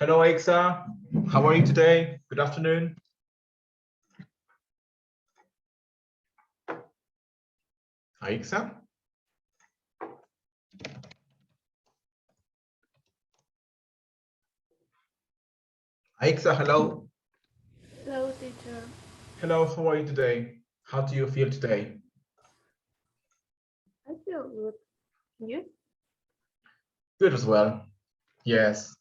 Hello, Aixa. How are you today? Good afternoon. Aixa? Aixa, hello. Hello, teacher. Hello, how are you today? How do you feel today? I feel good. You? Good as well. Yes.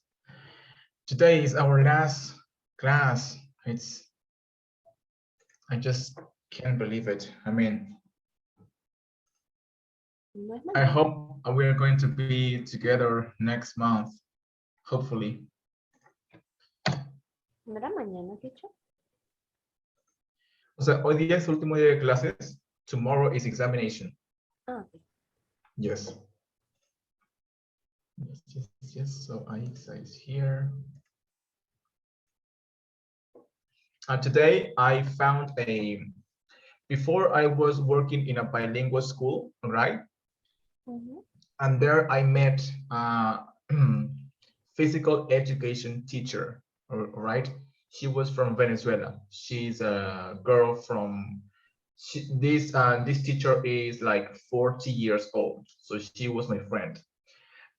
Today is our last class. I just can't believe it. I mean, No es I mañana. hope we're going to be together next month, hopefully. ¿No era mañana, teacher? O sea, hoy día es el último día de clases. Tomorrow is examination. Ah, ok. Yes. Yes. So Aixa is here. Today I found before I was working in a bilingual school, right? And there I met a physical education teacher, right? She was from Venezuela. She's a girl from, this teacher is like 40 years old. So she was my friend.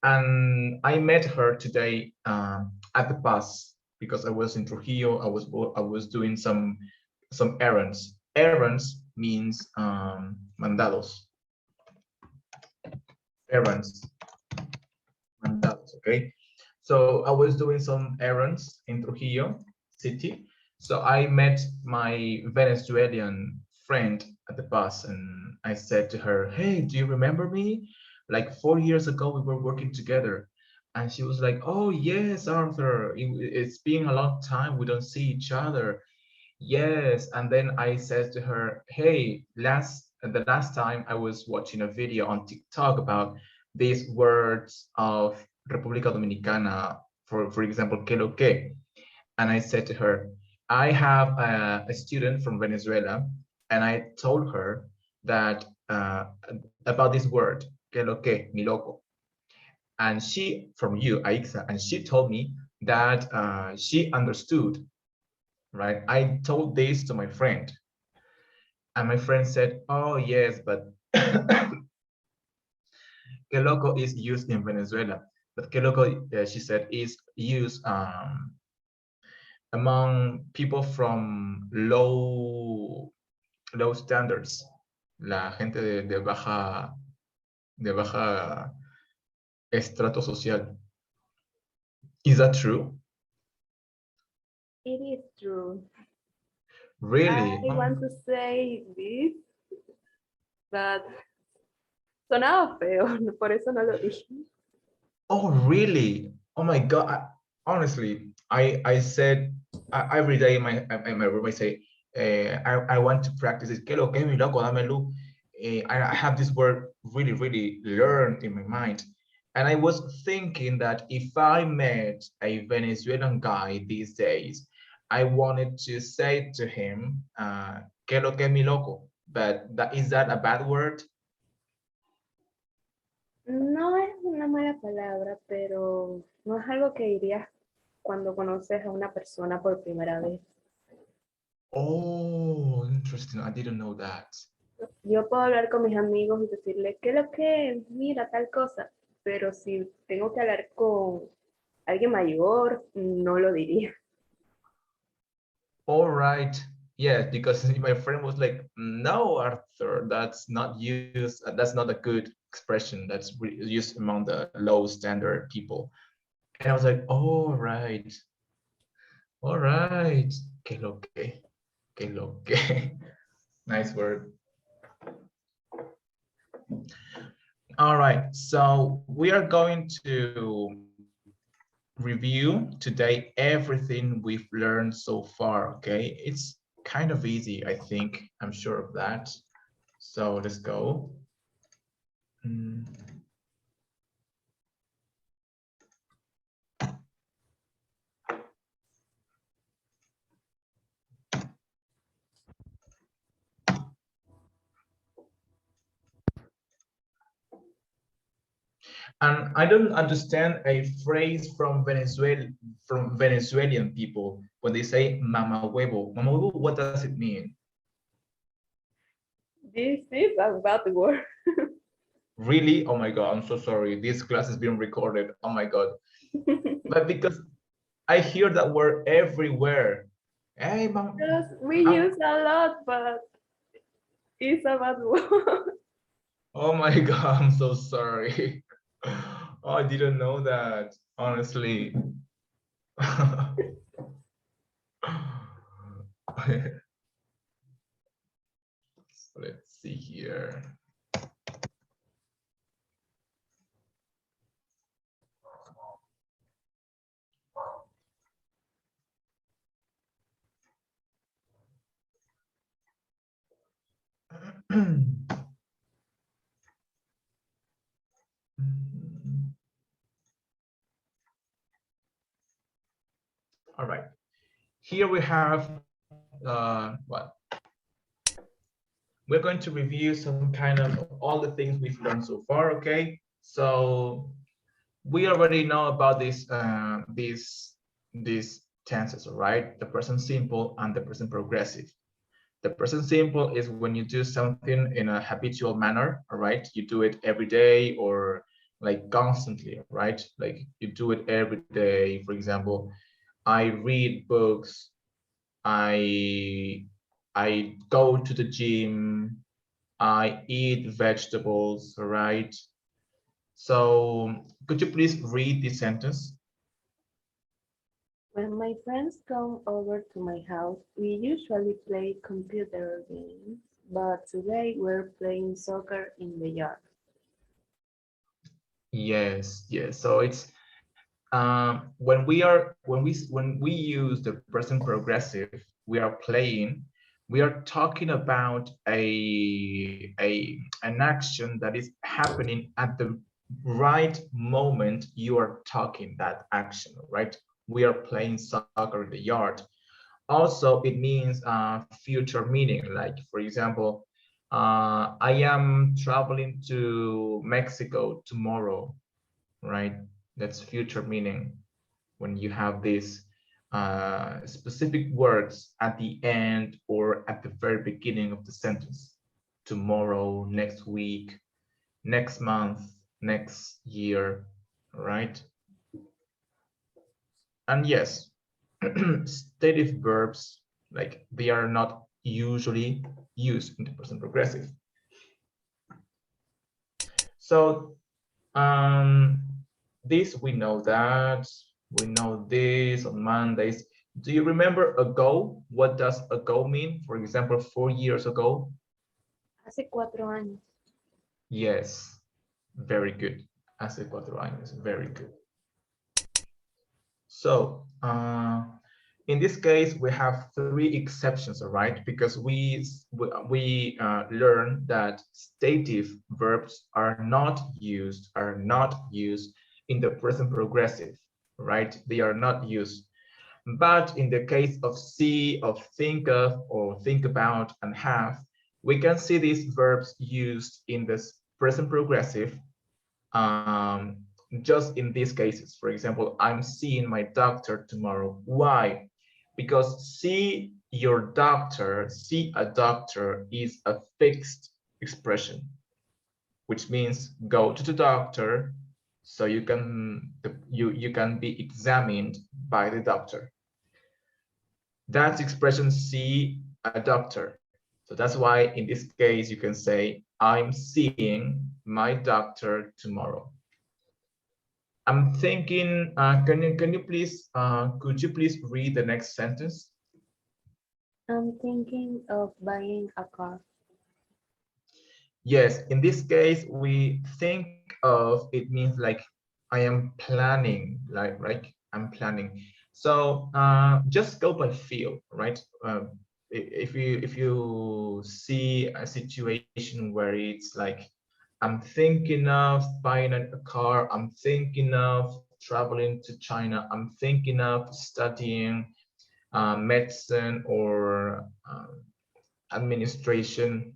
And I met her today at the bus because I was in Trujillo. I was doing some errands. Errands means mandados. Errands, mandados. Okay. So I was doing some errands in Trujillo city. So I met my Venezuelan friend at the bus, and I said to her, "Hey, do you remember me? Like 4 years ago, we were working together." And she was like, "Oh yes, Arthur. It's been a long time. We don't see each other." Yes. And then I said to her, "Hey, the last time I was watching a video on TikTok about these words of República Dominicana, for example, que lo que." And I said to her, "I have a student from Venezuela," and I told her that about this word, que lo que, mi loco. And she, from you, Aixa, and she told me that she understood, right? I told this to my friend, and my friend said, "Oh yes, but que loco is used in Venezuela, but que loco," she said, "is used among people from low standards, la gente de baja estrato social." Is that true? It is true. Really? I want to say this, but sonaba feo, por eso no lo dije. Oh, really? Oh my God. Honestly, I said every day in my room, I say, I want to practice it. Que lo que, mi loco, dámelo. I have this word really learned in my mind. And I was thinking that if I met a Venezuelan guy these days, I wanted to say to him, que lo que, mi loco. But is that a bad word? No es una mala palabra, pero no es algo que dirías cuando conoces a una persona por primera vez. Oh, interesting. I didn't know that. Yo puedo hablar con mis amigos y decirle, ¿qué es lo que? Mira, tal cosa. Pero si tengo que hablar con alguien mayor, no lo diría. All right. Yeah, because my friend was like, "No, Arthur, that's not used. That's not a good expression. That's used among the low standard people." And I was like, "All right, all right. Que lo que, que lo que." Nice word. All right, so we are going to review today everything we've learned so far, okay? It's kind of easy, I think. I'm sure of that. So let's go. And I don't understand a phrase from Venezuelan people when they say mama huevo. Mama huevo, what does it mean? This is about the word. Really? Oh my God, I'm so sorry. This class is being recorded. Oh my God. But because I hear that word everywhere. Hey, mom. Because we use a lot, but it's about the word. Oh my God, I'm so sorry. Oh, I didn't know that, honestly. Let's see here. All right. Here we have what? We're going to review some kind of all the things we've learned so far. Okay. So we already know about these tenses, all right? The present simple and the present progressive. The present simple is when you do something in a habitual manner, all right? You do it every day or like constantly, right? Like you do it every day. For example, I read books, I I go to the gym, I eat vegetables, all right? So could you please read this sentence? When my friends come over to my house, we usually play computer games, but today we're playing soccer in the yard. Yes, yes. So it's when we use the present progressive, we are playing. We are talking about an action that is happening at the right moment you are talking that action, right? We are playing soccer in the yard. Also, it means future meaning. Like for example, I am traveling to Mexico tomorrow, right? That's future meaning when you have these specific words at the end or at the very beginning of the sentence. Tomorrow, next week, next month, next year, right? And yes, stative verbs, like they are not usually used in the present progressive. So this we know that, we know this on Mondays. Do you remember ago? What does ago mean? For example, 4 years ago? Hace 4 años. Yes, very good. Hace 4 años, very good. So in this case, we have three exceptions, all right? Because we learned that stative verbs are not used in the present progressive, right? They are not used. But in the case of see, of think of, or think about, and have, we can see these verbs used in this present progressive um, just in these cases. For example, I'm seeing my doctor tomorrow. Why? Because see your doctor, see a doctor is a fixed expression, which means go to the doctor so you can be examined by the doctor. That's expression see a doctor. So that's why in this case you can say I'm seeing my doctor tomorrow. I'm thinking, can you please, could you please read the next sentence? I'm thinking of buying a car. Yes, in this case, we think of, it means like I am planning, like, right? I'm planning. So just go by feel, right? If you see a situation where it's like, I'm thinking of buying a car, I'm thinking of traveling to China, I'm thinking of studying medicine or administration.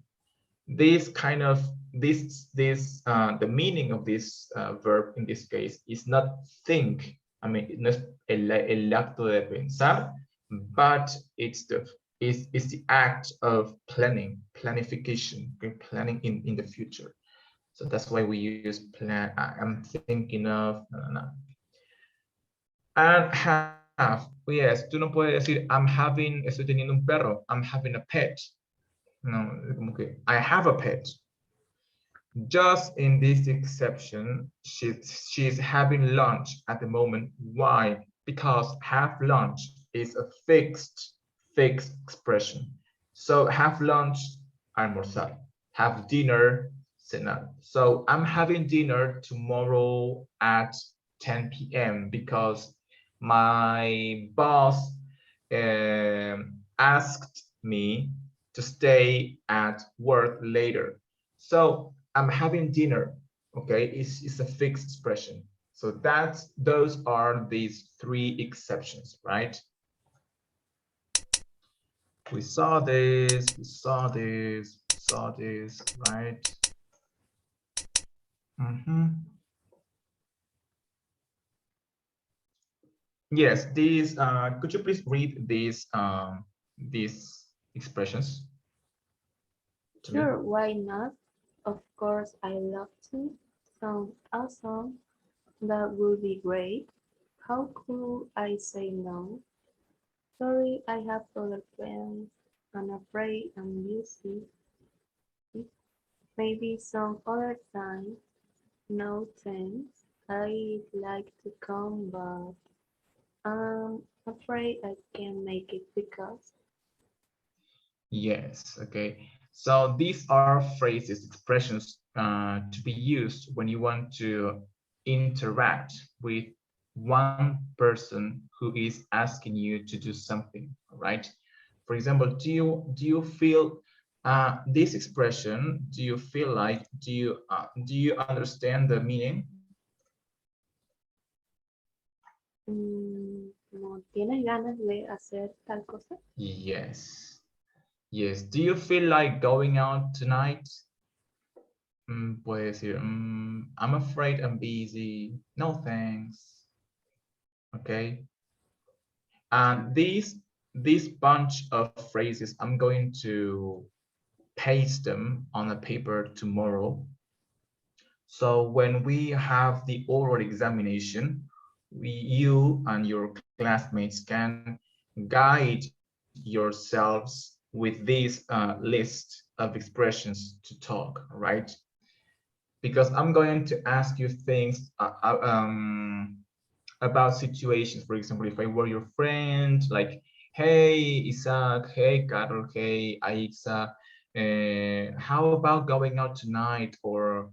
These kind of the meaning of this verb in this case is not think. I mean, no es el acto de pensar, but it's the act of planning, planification, okay? Planning in the future. So that's why we use plan. I'm thinking of, no. And have, yes, tú no puedes decir estoy teniendo un perro, I'm having a pet. No, como que I have a pet. Just in this exception, she's having lunch at the moment. Why? Because have lunch is a fixed expression. So have lunch, almorzar. Have dinner, cenar. So I'm having dinner tomorrow at 10 p.m. because my boss asked me to stay at work later. So I'm having dinner, okay, it's a fixed expression. So those are these three exceptions, right? We saw this, right? Yes, these, could you please read these expressions to me? Sure, why not? Of course, I love to. Sounds awesome. That would be great. How could I say no? Sorry, I have other plans. I'm afraid I'm busy. Maybe some other time. No thanks. I'd like to come, but I'm afraid I can't make it because. Yes, okay. So these are phrases, expressions to be used when you want to interact with one person who is asking you to do something, right? For example, do you feel this expression? Do you feel like do you understand the meaning? ¿No tienes ganas de hacer tal cosa? Yes. Yes. Do you feel like going out tonight? Puede decir, I'm afraid I'm busy. No thanks. Okay. And this bunch of phrases, I'm going to paste them on a paper tomorrow. So when we have the oral examination, you and your classmates can guide yourselves with this list of expressions to talk, right? Because I'm going to ask you things about situations. For example, if I were your friend, like, hey, Isaac, hey, Carol, hey, Aixa, how about going out tonight? Or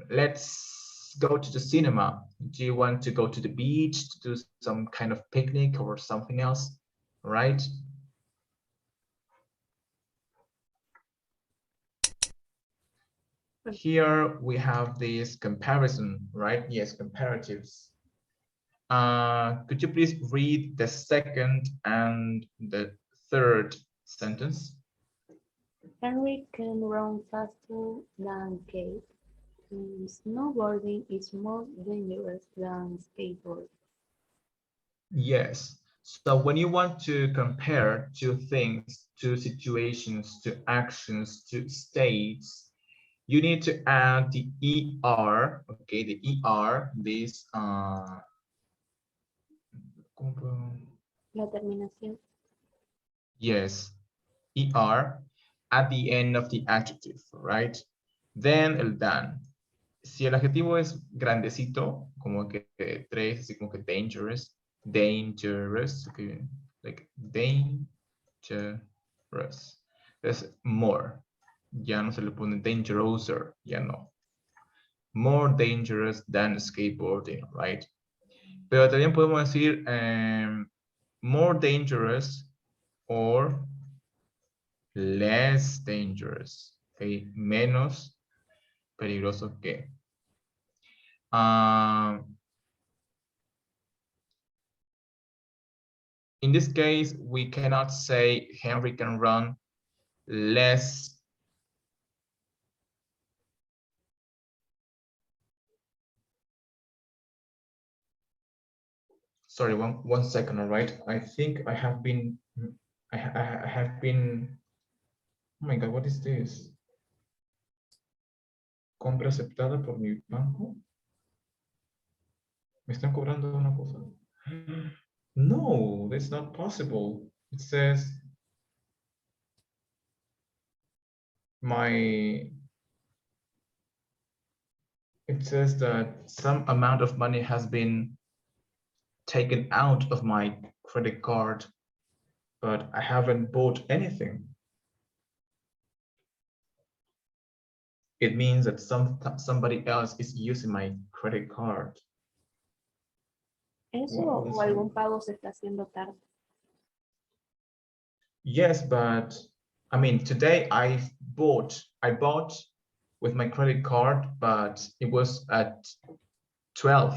let's go to the cinema. Do you want to go to the beach to do some kind of picnic or something else, right? Here we have this comparison, right? Yes, comparatives. Could you please read the second and the third sentence? Henry can run faster than Kate. Snowboarding is more dangerous than skateboarding. Yes. So when you want to compare two things, two situations, two actions, two states, you need to add the ER, okay, the ER, this, La terminación. yes, ER at the end of the adjective, right? Then el than. Si el adjetivo es grandecito, como que tres, así como que dangerous, okay, like dangerous. Es more. Ya no se le pone dangerouser, ya no. More dangerous than skateboarding, right? Pero también podemos decir more dangerous or less dangerous, okay? Menos peligroso que. In this case, we cannot say Henry can run less Sorry, one second, all right? I think I have been, I have been, oh my God, what is this? Compra aceptada por mi banco. Me están cobrando una cosa. No, that's not possible. It says that some amount of money has been taken out of my credit card, but I haven't bought anything. It means that somebody else is using my credit card. Eso Wow, o algún pago se está haciendo tarde. yes, but I mean, today I bought with my credit card, but it was at 12.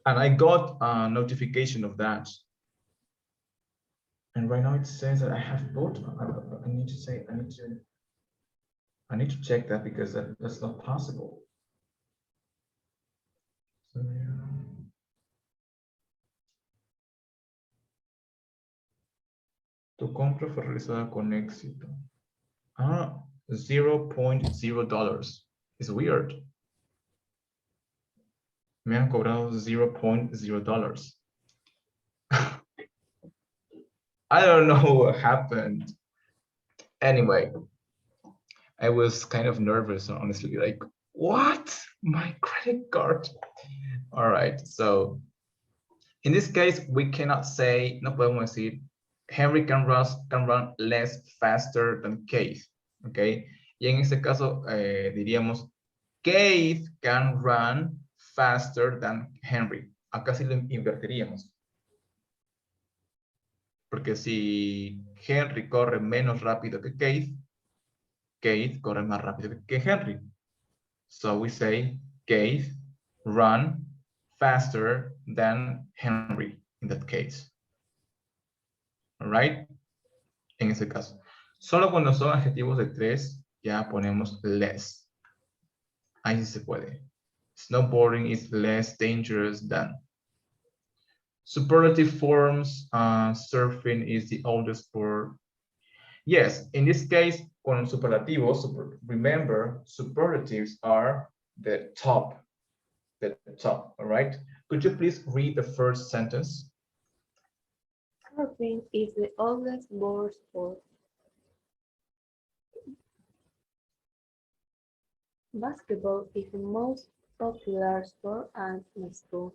And I got a notification of that. And right now it says that I have bought. I need to check that because that's not possible. So, yeah. Tu compra fue realizada con éxito. Ah, $0.0. It's weird. Me han cobrado $0.0. I don't know what happened. Anyway, I was kind of nervous, honestly, like, what? My credit card. All right, so in this case, we cannot say, no podemos decir, Henry can run less faster than Keith, okay? Y en este caso diríamos, Keith can run faster than Henry. Acá sí lo invertiríamos. Porque si Henry corre menos rápido que Keith, Keith corre más rápido que Henry. So we say Keith run faster than Henry in that case. All right? En ese caso. Solo cuando son adjetivos de tres, ya ponemos less. Ahí sí se puede. Snowboarding is less dangerous than. Superlative forms, surfing is the oldest sport. Yes, in this case, con superlativos, remember, superlatives are the top, all right? Could you please read the first sentence? Surfing is the oldest board sport. Basketball is the most popular sport at my school.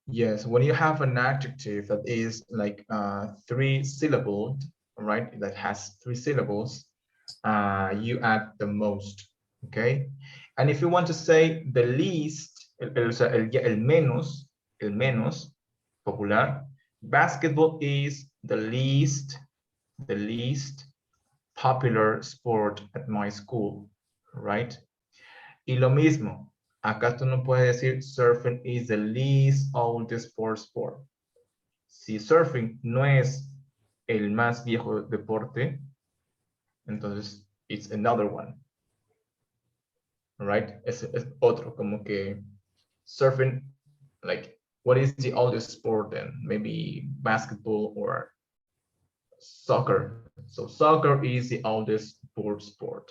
Yes, when you have an adjective that is like 3-syllabled, right? That has 3 syllables, you add the most, okay? And if you want to say the least, el menos popular, basketball is the least popular sport at my school, right? Y lo mismo, acá tú no puedes decir surfing is the least oldest sport. Si surfing no es el más viejo deporte, entonces it's another one. Right? Es otro, como que surfing, like, what is the oldest sport then? Maybe basketball or soccer. So soccer is the oldest board sport.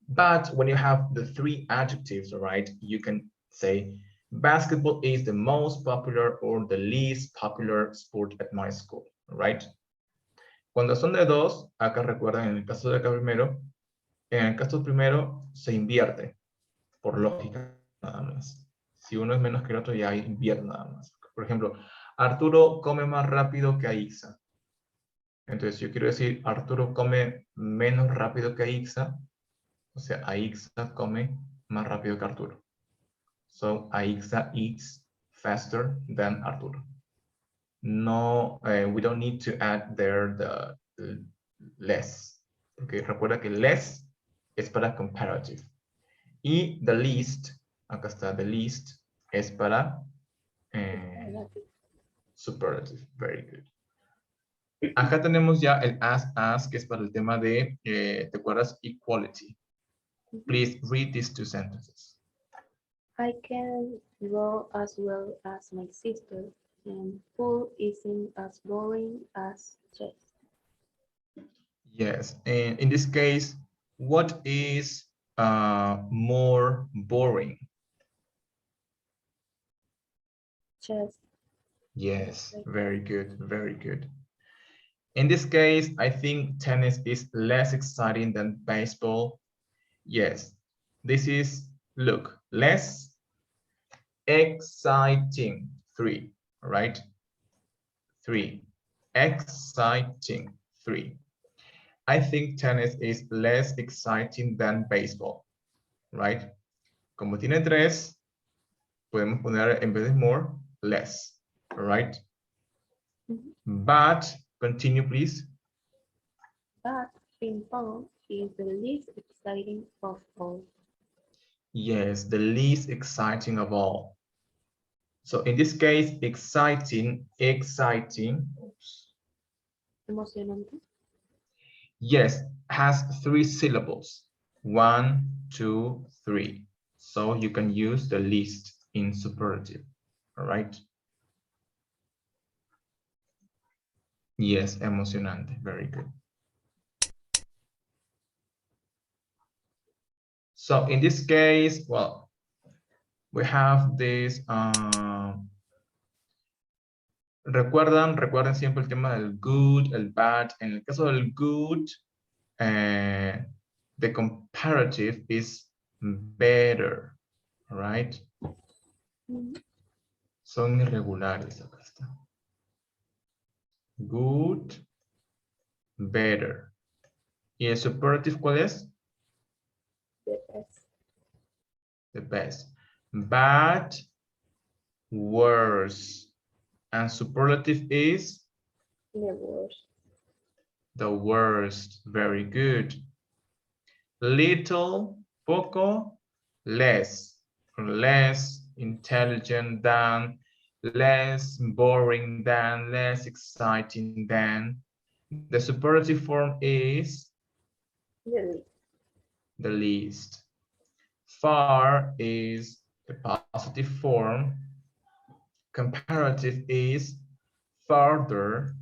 But when you have the 3 adjectives, all right, you can say basketball is the most popular or the least popular sport at my school, right? Cuando son de 2, acá recuerdan en el caso de acá primero, en el caso primero se invierte, por lógica nada más. Si uno es menos que el otro, ya invierte nada más. Por ejemplo, Arturo come más rápido que Aixa. Entonces, yo quiero decir, Arturo come menos rápido que Aixa. O sea, Aixa come más rápido que Arturo. So, Aixa eats faster than Arturo. No, we don't need to add there the less. Porque recuerda que less es para comparative. Y the least, acá está, the least, es para superlative. Very good. Acá tenemos ya el as, que es para el tema de, ¿te acuerdas? Equality. Please read these 2 sentences. I can draw as well as my sister, and pool isn't as boring as chess. Yes, and in this case, what is more boring? Chess. Yes, Like, very good, very good. In this case, I think tennis is less exciting than baseball. Yes, this is, look, less exciting. 3, right? 3. Exciting. 3. I think tennis is less exciting than baseball, right? Como tiene 3, podemos poner en vez de more, less, right? But, continue please. but ping pong is the least exciting of all. Yes, the least exciting of all. So in this case, exciting, oops. Emocionante. Yes, has 3 syllables. 1, 2, 3. So you can use the least in superlative, all right? Yes, emocionante, very good. So in this case, well, we have this, recuerden siempre el tema del good, el bad. En el caso del good, the comparative is better, right? Son irregulares, acá está. Good, better. ¿Y el superlative cuál es? The best. The best. Bad, worse. And superlative is? The worst. The worst. Very good. Little, poco, less. Less intelligent than, less boring than, less exciting than. The superlative form is? The least. The least. Far is the positive form. Comparative is farther.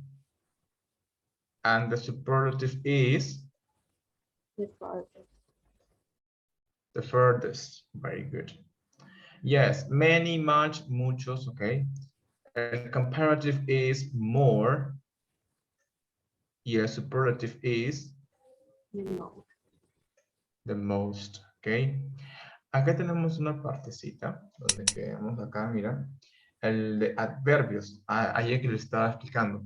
And the superlative is? The farthest. The furthest. Very good. Yes, many, much, muchos, okay. El comparative is more. Y el superlative is? The most. The most, okay. Acá tenemos una partecita donde quedamos acá, mira. El de adverbios. Ayer que lo estaba explicando.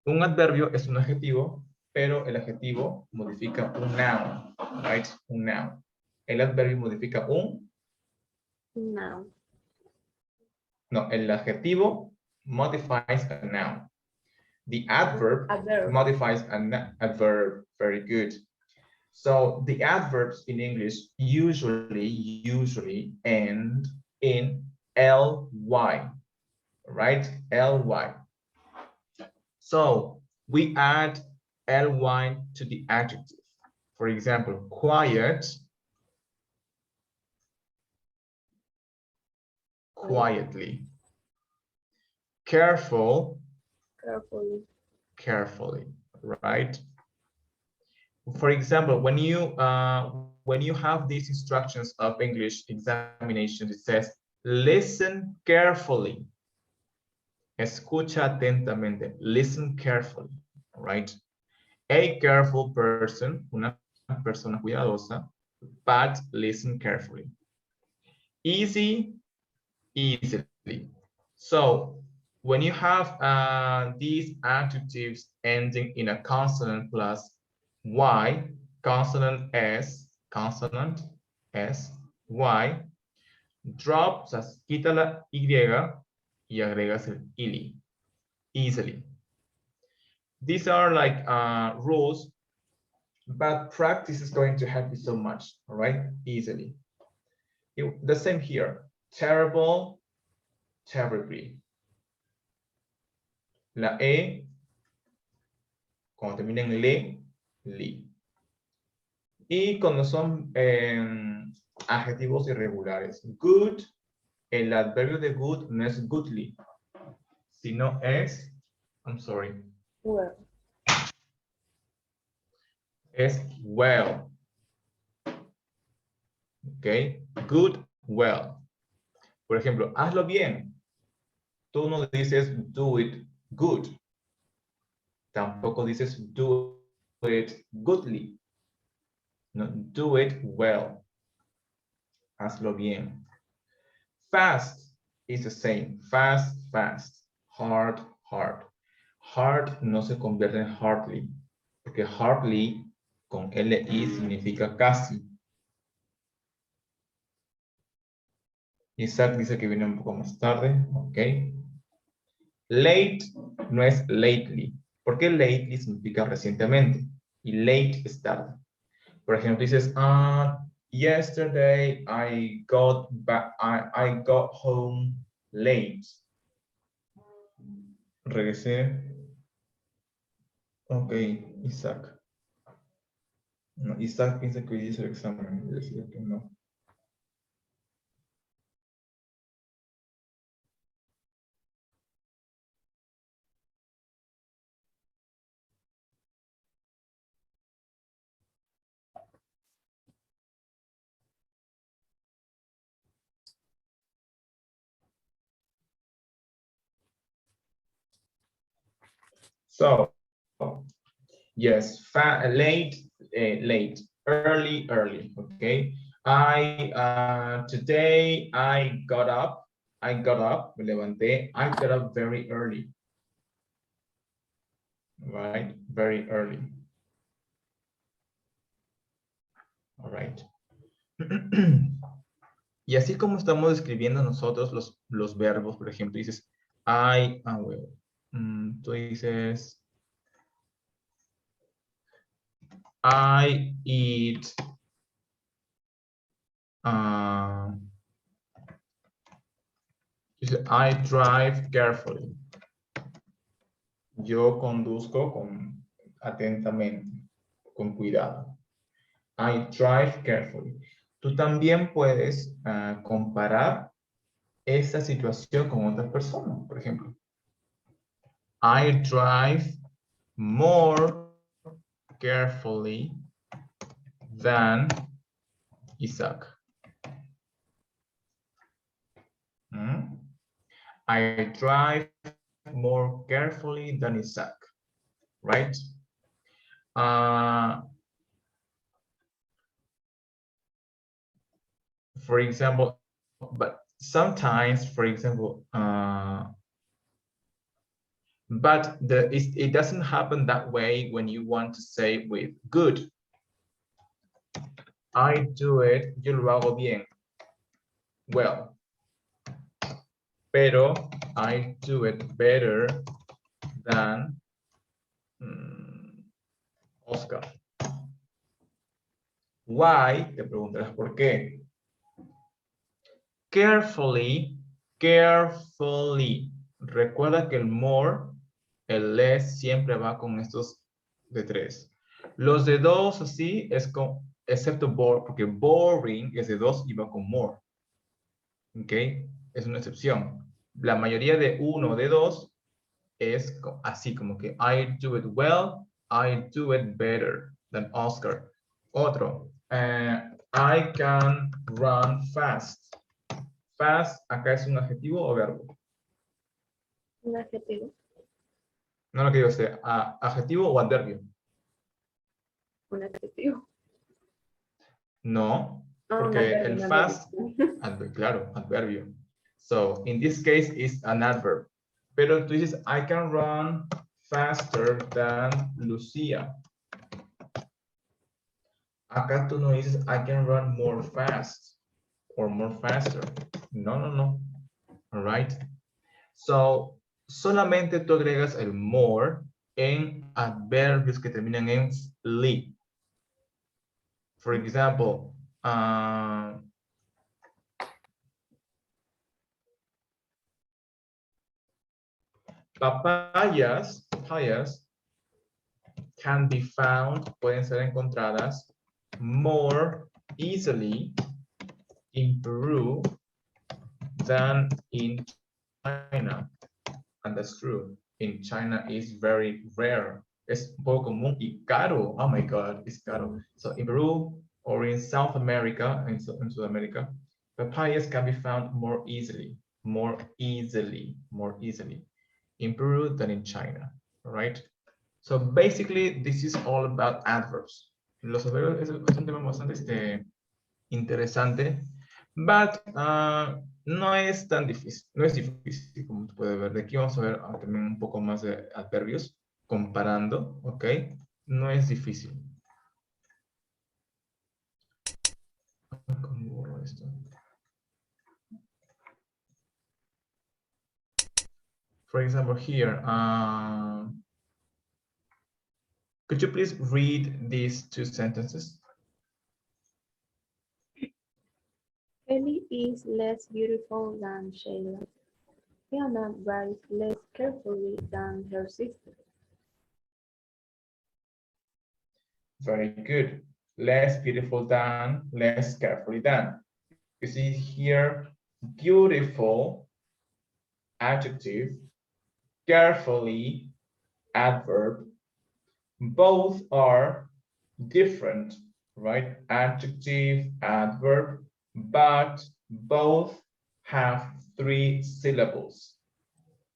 Un adverbio es un adjetivo, pero el adjetivo modifica un noun, right? Un noun. El adverbio modifica un? Noun. No, el adjetivo modifies a noun. The adverb Adverb. modifies an adverb. Very good. So the adverbs in English usually end in ly, right? Ly. So we add ly to the adjective. For example, quiet, quietly. Careful, Carefully. carefully, right? For example, when you have these instructions of English examination, it says, listen carefully. Escucha atentamente. Listen carefully, right? A careful person, una persona cuidadosa, but listen carefully. Easy, easily. So when you have these adjectives ending in a consonant plus y, consonant s, y, drop, o sea, quita la y y agregas el ili, easily. These are like rules, but practice is going to help you so much, all right? Easily. The same here. Terrible, terribly. La E, cuando termina en le, li. Y cuando son adjetivos irregulares. Good, el adverbio de good no es goodly, sino es, I'm sorry, Well, es well. Ok, good, well. Por ejemplo, hazlo bien. Tú no dices do it good. Tampoco dices do it goodly. No, do it well. Hazlo bien. Fast is the same. Fast, fast. Hard, hard. Hard no se convierte en hardly. Porque hardly con LI significa casi. Isaac dice que viene un poco más tarde. Ok. Late no es lately. Porque lately significa recientemente. Y late es tarde. Por ejemplo, dices, yesterday I got back, I got home late. Regresé. Ok, Isaac. No, Isaac piensa que hoy hizo el examen. Yo decía que no. So, yes, late, late, early, early, okay? Today I got up, me levanté, I got up very early, right? Very early. All right. Y así como estamos describiendo nosotros los verbos, por ejemplo, dices, tú dices, I eat, dice, I drive carefully. Yo conduzco atentamente, con cuidado. I drive carefully. Tú también puedes comparar esta situación con otras personas, por ejemplo. I drive more carefully than Isaac. I drive more carefully than Isaac, right? For example, but sometimes, for example, but it doesn't happen that way when you want to say with good. I do it, yo lo hago bien. Well. Pero I do it better than Oscar. Why? Te preguntarás por qué. Carefully, carefully. Recuerda que el more, el less siempre va con estos de 3. Los de 2 así es con, excepto boring, porque boring es de 2 y va con more. ¿Ok? Es una excepción. La mayoría de 1 o de 2 es así como que I do it well, I do it better than Oscar. Otro, I can run fast. Fast, acá es un adjetivo o verbo. un adjetivo. No lo que yo sé, adjetivo o adverbio. Un adjetivo. No, Oh, porque el fast, claro, adverbio. So, in this case, is an adverb. Pero tú dices, I can run faster than Lucia. Acá tú no dices, I can run more fast or more faster. No, no, no. All right. So, solamente tú agregas el more en adverbios que terminan en ly. For example, papayas can be found, pueden ser encontradas more easily in Peru than in China. And that's true. In China is very rare. Es poco común y caro. Oh my God, it's caro. So in Peru or in South America, in South America, papayas can be found more easily in Peru than in China. All right. So basically, this is all about adverbs. Los adverbios es un tema bastante interesante, but no es tan difícil, no es difícil como se puede ver. De aquí vamos a ver también un poco más de adverbios, comparando, ¿ok? No es difícil. ¿Cómo borro esto? For example, here, could you please read these two sentences? Kelly is less beautiful than Sheila. Fiona drives less carefully than her sister. Very good. Less beautiful than, less carefully than. You see here, beautiful, adjective, carefully, adverb. Both are different, right? Adjective, adverb, but both have 3 syllables.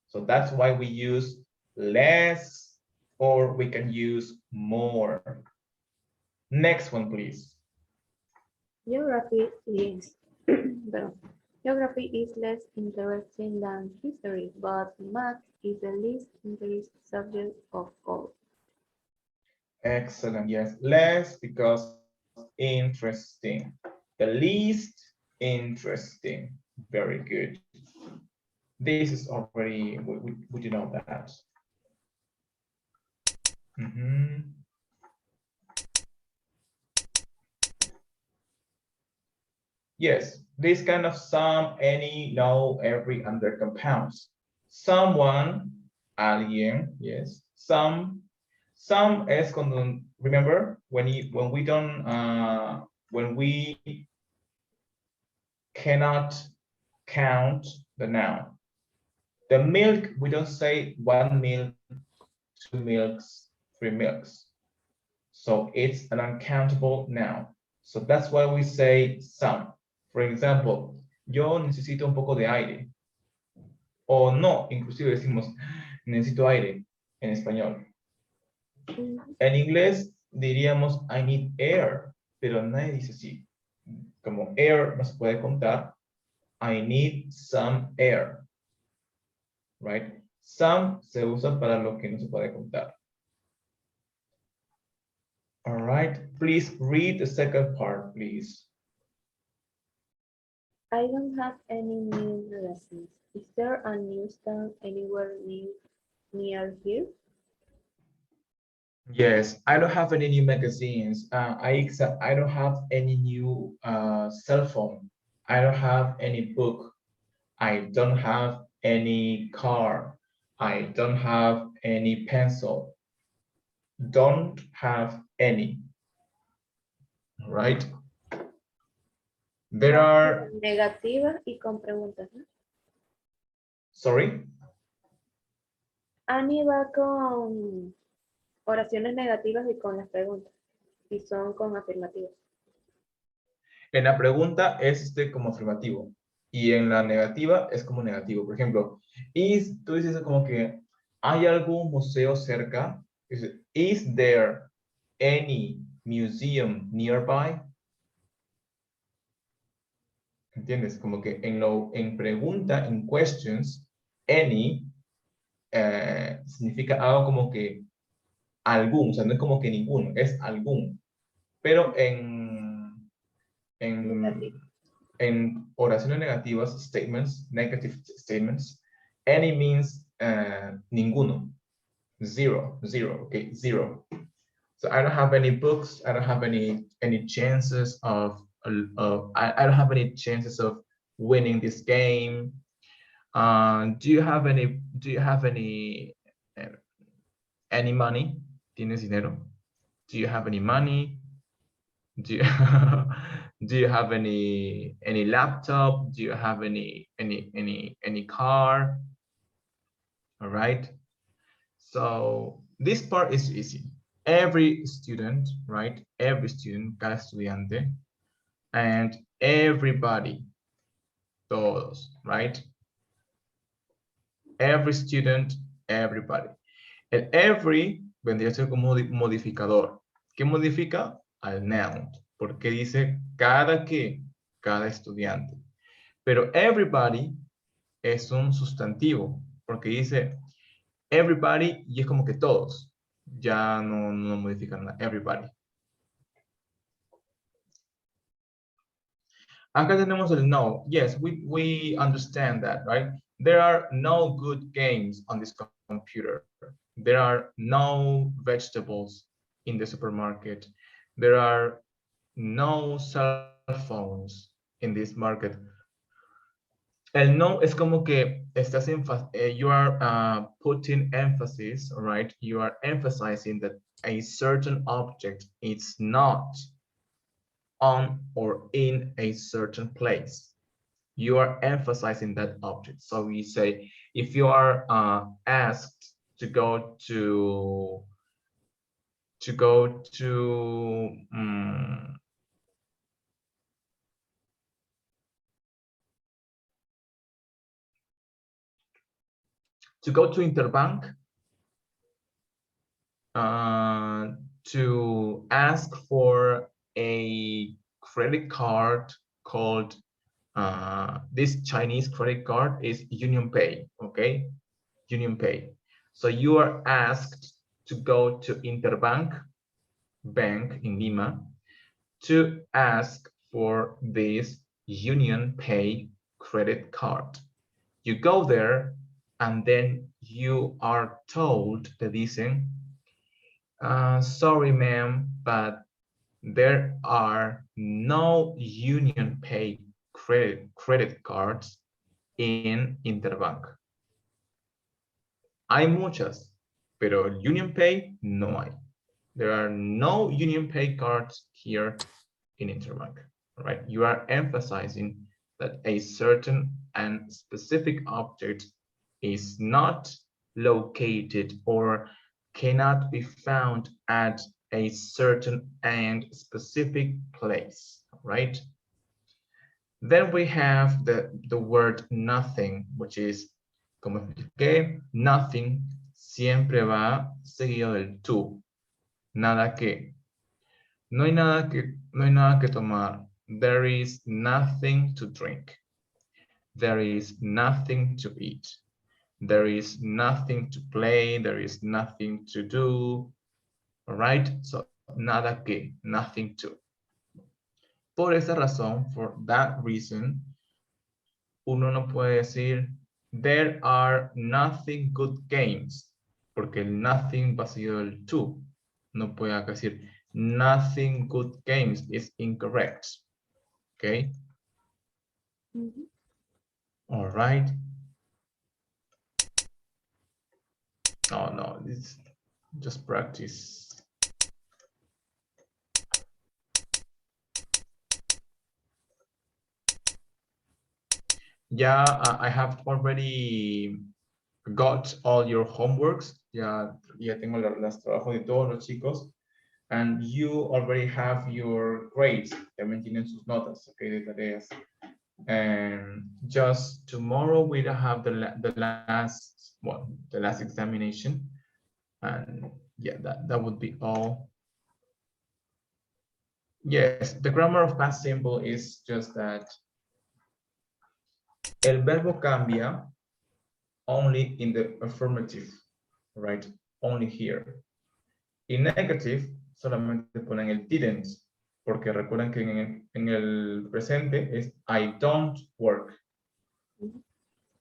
So that's why we use less, or we can use more. Next one, please. Geography is Geography is less interesting than history, but math is the least interesting subject of all. Excellent, yes. Less because interesting. The least interesting. Very good. This is already, we do know that. Yes, this kind of some, any, no, every under compounds. Someone, alguien, yes. Some es cuando, remember, when we don't, when we cannot count the noun. The milk, we don't say 1 milk, 2 milks, 3 milks. So it's an uncountable noun. So that's why we say some. For example, yo necesito un poco de aire. O no, inclusive decimos, necesito aire en español. En inglés diríamos, I need air, pero nadie dice así. Como air no se puede contar, I need some air. Right? Some se usa para lo que no se puede contar. All right, please read the second part, please. I don't have any new magazines. Is there a newsstand anywhere near here? Yes, I don't have any new magazines. I don't have any new cell phone. I don't have any book. I don't have any car. I don't have any pencil. Don't have any. Right? There are... Negativas y con preguntas, ¿no? Sorry? Ani va con oraciones negativas y con las preguntas. Y son con afirmativas. En la pregunta es como afirmativo. Y en la negativa es como negativo. Por ejemplo, tú dices como que ¿hay algún museo cerca? Is there any museum nearby? ¿Entiendes? Como que en pregunta, en questions, any significa algo como que algún, o sea, no es como que ninguno, es algún. Pero en oraciones negativas, statements, negative statements, any means ninguno, zero, okay, zero. So I don't have any books, I don't have any chances of, I don't have any chances of winning this game. Do you have any money? ¿Tienes dinero? Do you have any money? Do you, do you have any laptop? Do you have any car? All right. So this part is easy. Every student, right? Every student, cada estudiante, and everybody, todos, right? Every student, everybody. El every vendría a ser como modificador. ¿Qué modifica? Al noun. Porque dice cada que, cada estudiante. Pero everybody es un sustantivo. Porque dice everybody y es como que todos. Ya no modifican nada. Everybody. Acá tenemos el no. Yes, we understand that, right? There are no good games on this computer. There are no vegetables in the supermarket. There are no cell phones in this market. El no es como que estás you are putting emphasis, right? You are emphasizing that a certain object is not on or in a certain place. You are emphasizing that object. So we say, if you are asked to go to Interbank, to ask for a credit card called this Chinese credit card is Union Pay, okay? Union Pay. So you are asked to go to Interbank Bank in Lima to ask for this Union Pay credit card. You go there and then you are told, te dicen, sorry ma'am, but there are no Union Pay credit cards in Interbank. Hay muchas, pero Union Pay no hay. There are no Union Pay cards here in Interbank. All right, you are emphasizing that a certain and specific object is not located or cannot be found at a certain and specific place, right? Then we have the word nothing, which is, como expliqué, nothing siempre va seguido del to. Nada que. No hay nada que tomar. There is nothing to drink. There is nothing to eat. There is nothing to play. There is nothing to do. All right? So, nada que, nothing to. Por esa razón, for that reason, uno no puede decir, there are nothing good games, porque el nothing va seguido del to. No puede acá decir, nothing good games is incorrect. Okay? Mhm. All right. Oh, no, this is just practice. Yeah, I have already got all your homeworks. Ya tengo las trabajos de todos los chicos. And you already have your grades. También tienen sus notas, okay, de tareas. And just tomorrow we have the last examination. And yeah, that would be all. Yes, the grammar of past simple is just that el verbo cambia only in the affirmative, right? Only here. In negative, solamente ponen el didn't, porque recuerden que en el presente es I don't work.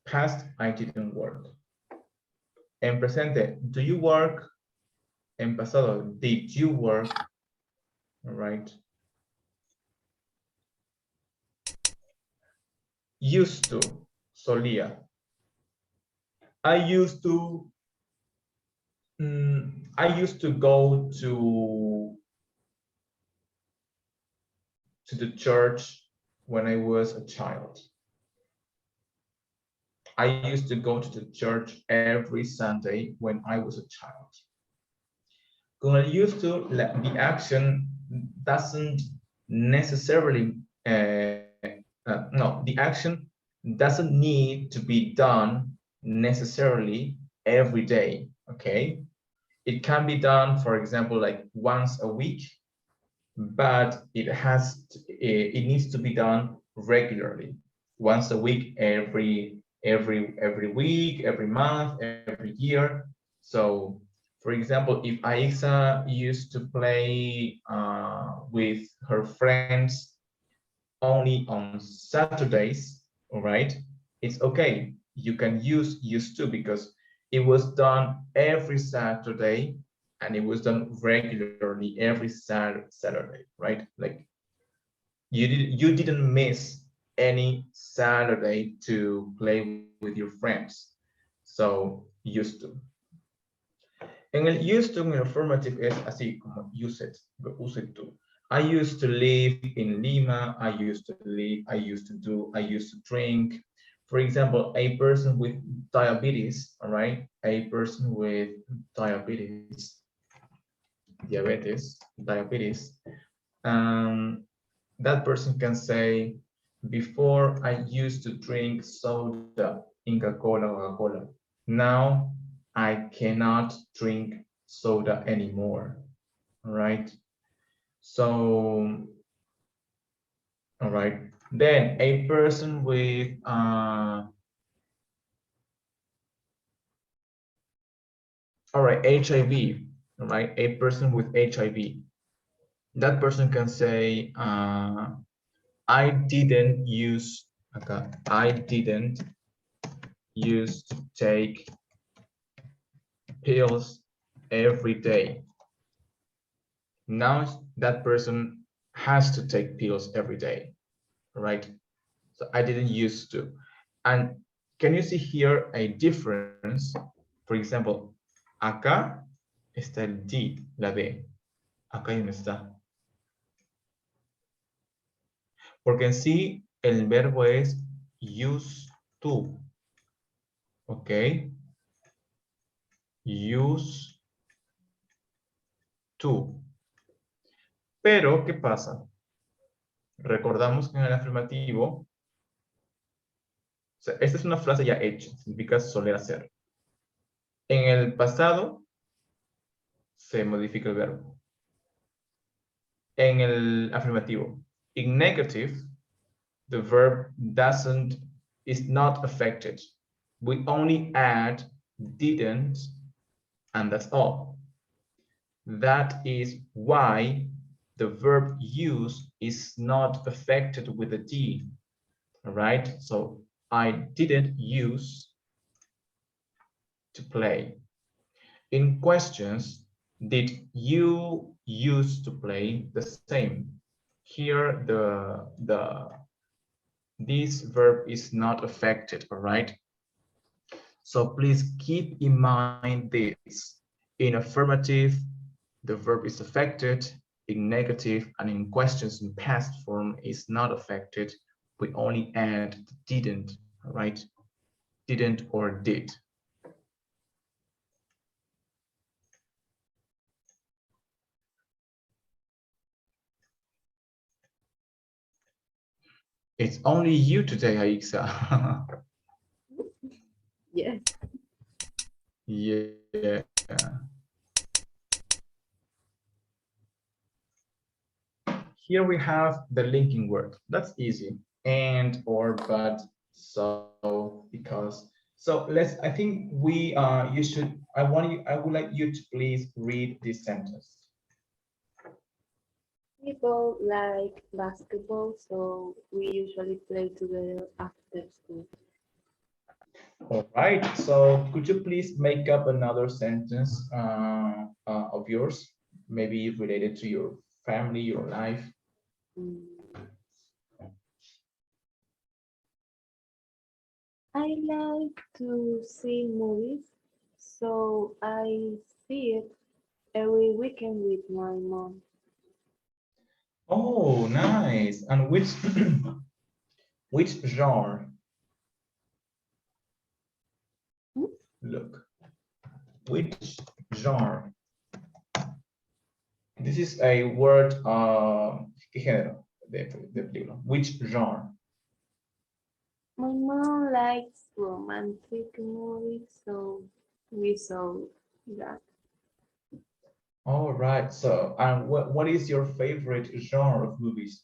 Past, I didn't work. En presente, do you work? En pasado, did you work? All right. Used to, solía. I used to go to to the church when I was a child. I used to go to the church every Sunday when I was a child. Con el used to, the action doesn't necessarily, no, the action doesn't need to be done necessarily every day, okay? It can be done, for example, like once a week, but it needs to be done regularly. Once a week, every week, every month, every year. So, for example, if Aixa used to play with her friends only on Saturdays, all right, it's okay. You can use used to because it was done every Saturday and it was done regularly every Saturday, right? Like you didn't miss any Saturday to play with your friends. So used to. En el used to, en el affirmative es así como use it, to. I used to live in Lima. I used to live, I used to do, I used to drink. For example, a person with diabetes, all right? A person with diabetes, that person can say, before I used to drink soda, Inca Cola, Coca-Cola. Now I cannot drink soda anymore, all right? So, all right. Then a person with, all right, HIV, all right? A person with HIV. That person can say, I didn't use, okay, I didn't use to take pills every day. Now that person has to take pills every day, right? So I didn't used to. And can you see here a difference? For example, acá está el did, la D. Acá ya no está. Porque en sí el verbo es use to. ¿Ok? Use to. Pero, ¿qué pasa? Recordamos que en el afirmativo, o sea, esta es una frase ya hecha, significa soler hacer. En el pasado se modifica el verbo. En el afirmativo. In negative, the verb is not affected. We only add didn't, and that's all. That is why the verb use is not affected with a D. All right, so I didn't use to play. In questions, did you use to play? The same. Here, this verb is not affected, all right? So please keep in mind this. In affirmative, the verb is affected. In negative and in questions in past form is not affected. We only add didn't, all right? Didn't or did. It's only you today, Aixa. Yes. Yeah. Here we have the linking word. That's easy. And, or, but, so, because. So I think we I would like you to please read this sentence. People like basketball, so we usually play together after school. All right, so could you please make up another sentence of yours, maybe related to your family, your life? I like to see movies, so I see it every weekend with my mom. Oh, nice. And which which genre? Hmm? Look, which genre? This is a word. ¿Qué género de película? Which genre? My mom likes romantic movies, so we saw that. All right. So, and what is your favorite genre of movies?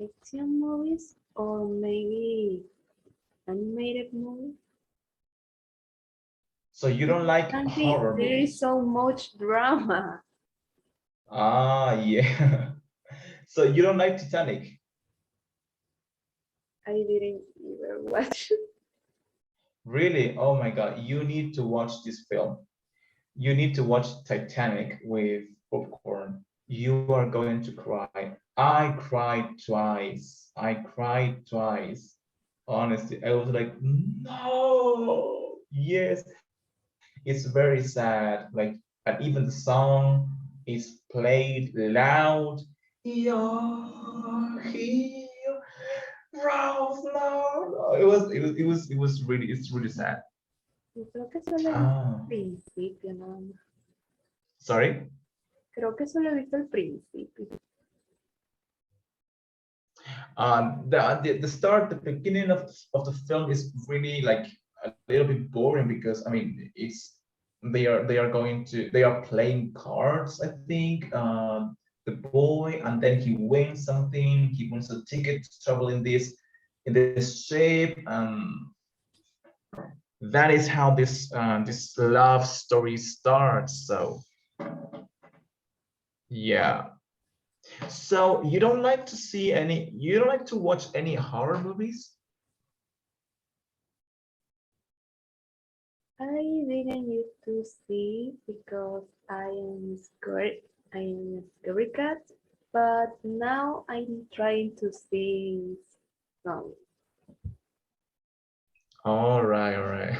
Action movies or maybe animated movies. So you don't like Auntie, horror there is movies? so much drama. Ah, yeah. So you don't like Titanic? I didn't even watch. Really? Oh my God. You need to watch this film. You need to watch Titanic with popcorn. You are going to cry. I cried twice. I cried twice. Honestly, I was like, no. Yes, it's very sad. Like, and even the song is played loud. You're here, Ralph. No, it's really sad. Yo creo que solo he visto el Ah, principio, nada más. sorry. Creo que solo he visto el principio. The start, the beginning of the film is really like a little bit boring because I mean it's they are playing cards, I think, the boy, and then he wins something. He wins a ticket to travel in this ship. That is how this love story starts. So yeah. So you don't like to watch any horror movies? I didn't used to see because I am scared. I am a scary cat, but now I'm trying to see some. All right, all right.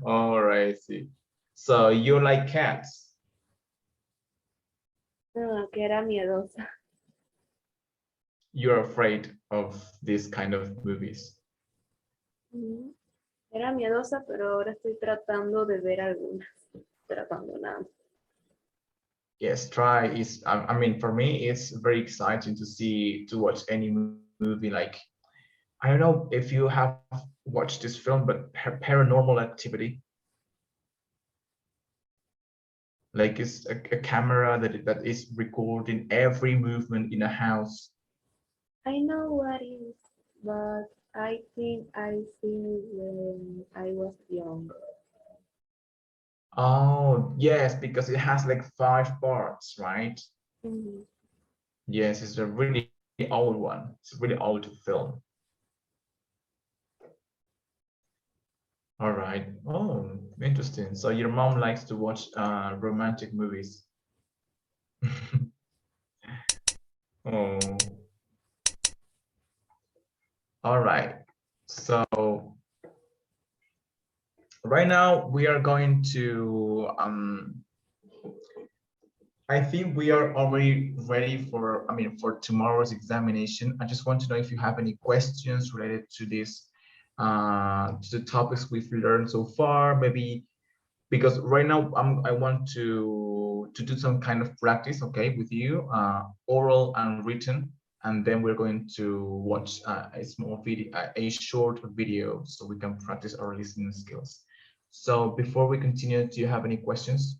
All right, I see. So you like cats? No, que era miedosa. You're afraid of this kind of movies. Mm, Era miedosa, pero ahora estoy tratando de ver algunas. Tratando nada. Yes, try is I mean for me it's very exciting to watch any movie. Like I don't know if you have watched this film, but Paranormal Activity, like it's a camera that is recording every movement in a house. I know what is, but I think I seen when I was young. Oh, yes, because it has like 5 parts, right? Mhm. Yes, it's a really old one. It's a really old film. All right. Oh, interesting. So your mom likes to watch romantic movies. Oh, all right. So right now we are going to I think we are already ready for, I mean, for tomorrow's examination. I just want to know if you have any questions related to this, to the topics we've learned so far, maybe because right now I want to do some kind of practice, okay, with you, oral and written, and then we're going to watch a small video, a short video, so we can practice our listening skills. So before we continue, do you have any questions?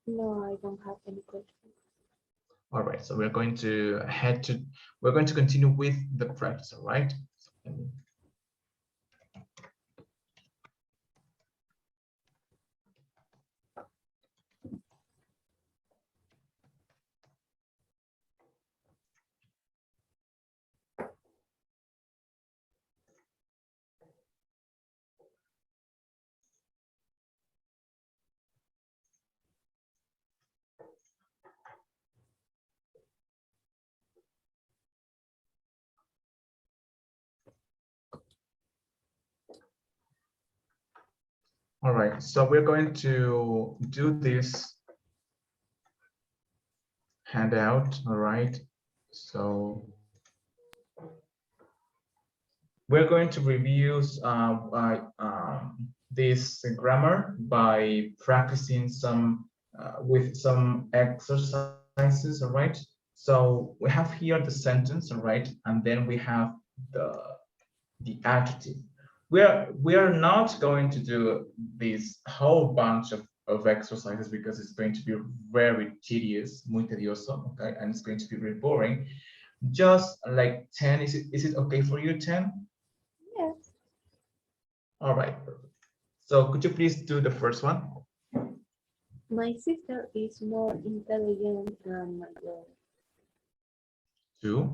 No, I don't have any questions. All right, so we're going to continue with the practice, all right? All right, so we're going to do this handout. All right. So we're going to review this grammar by practicing some with some exercises. All right. So we have here the sentence. All right, and then we have the adjective. We are not going to do this whole bunch of exercises because it's going to be very tedious, muy tedioso, okay, and it's going to be very boring. Just like 10, is it okay for you, 10? Yes. All right, perfect. So could you please do the first one? My sister is more intelligent than my brother. 2.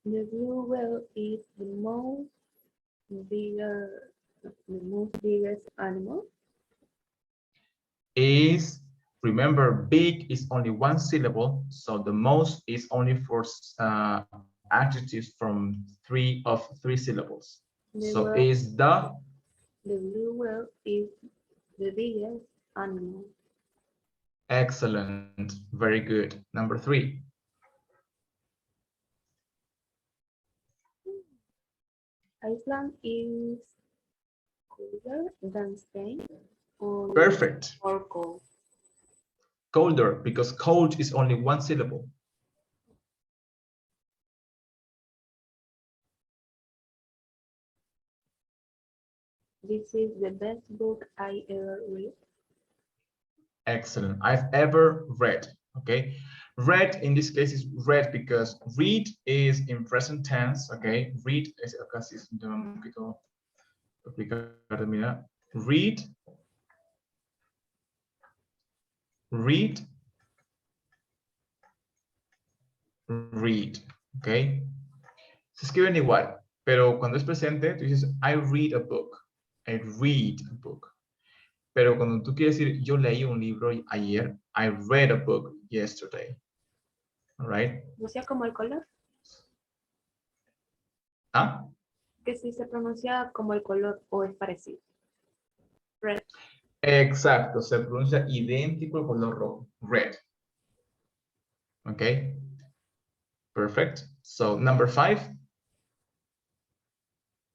The blue whale is the most biggest animal. Is, remember, big is only one syllable, so the most is only for adjectives from three syllables. So is The blue whale is the biggest animal. excellent, very good. Number 3. Iceland is colder than Spain or Perfect. or cold. Colder, because cold is only one syllable. This is the best book I ever read. Excellent. I've ever read. Okay. Read in this case is read because read is in present tense. Okay. Read es acá sí es un tema un poquito complicado. Mira. Read. Read. Read. Okay. Se escriben igual, pero cuando es presente, tú dices I read a book. I read a book. Pero cuando tú quieres decir yo leí un libro ayer, I read a book yesterday. All right. ¿Pronuncia como el color? ¿Ah? Que si se pronuncia como el color o es parecido. Red. Exacto, se pronuncia idéntico al color rojo, red. Okay. Perfect. So number 5.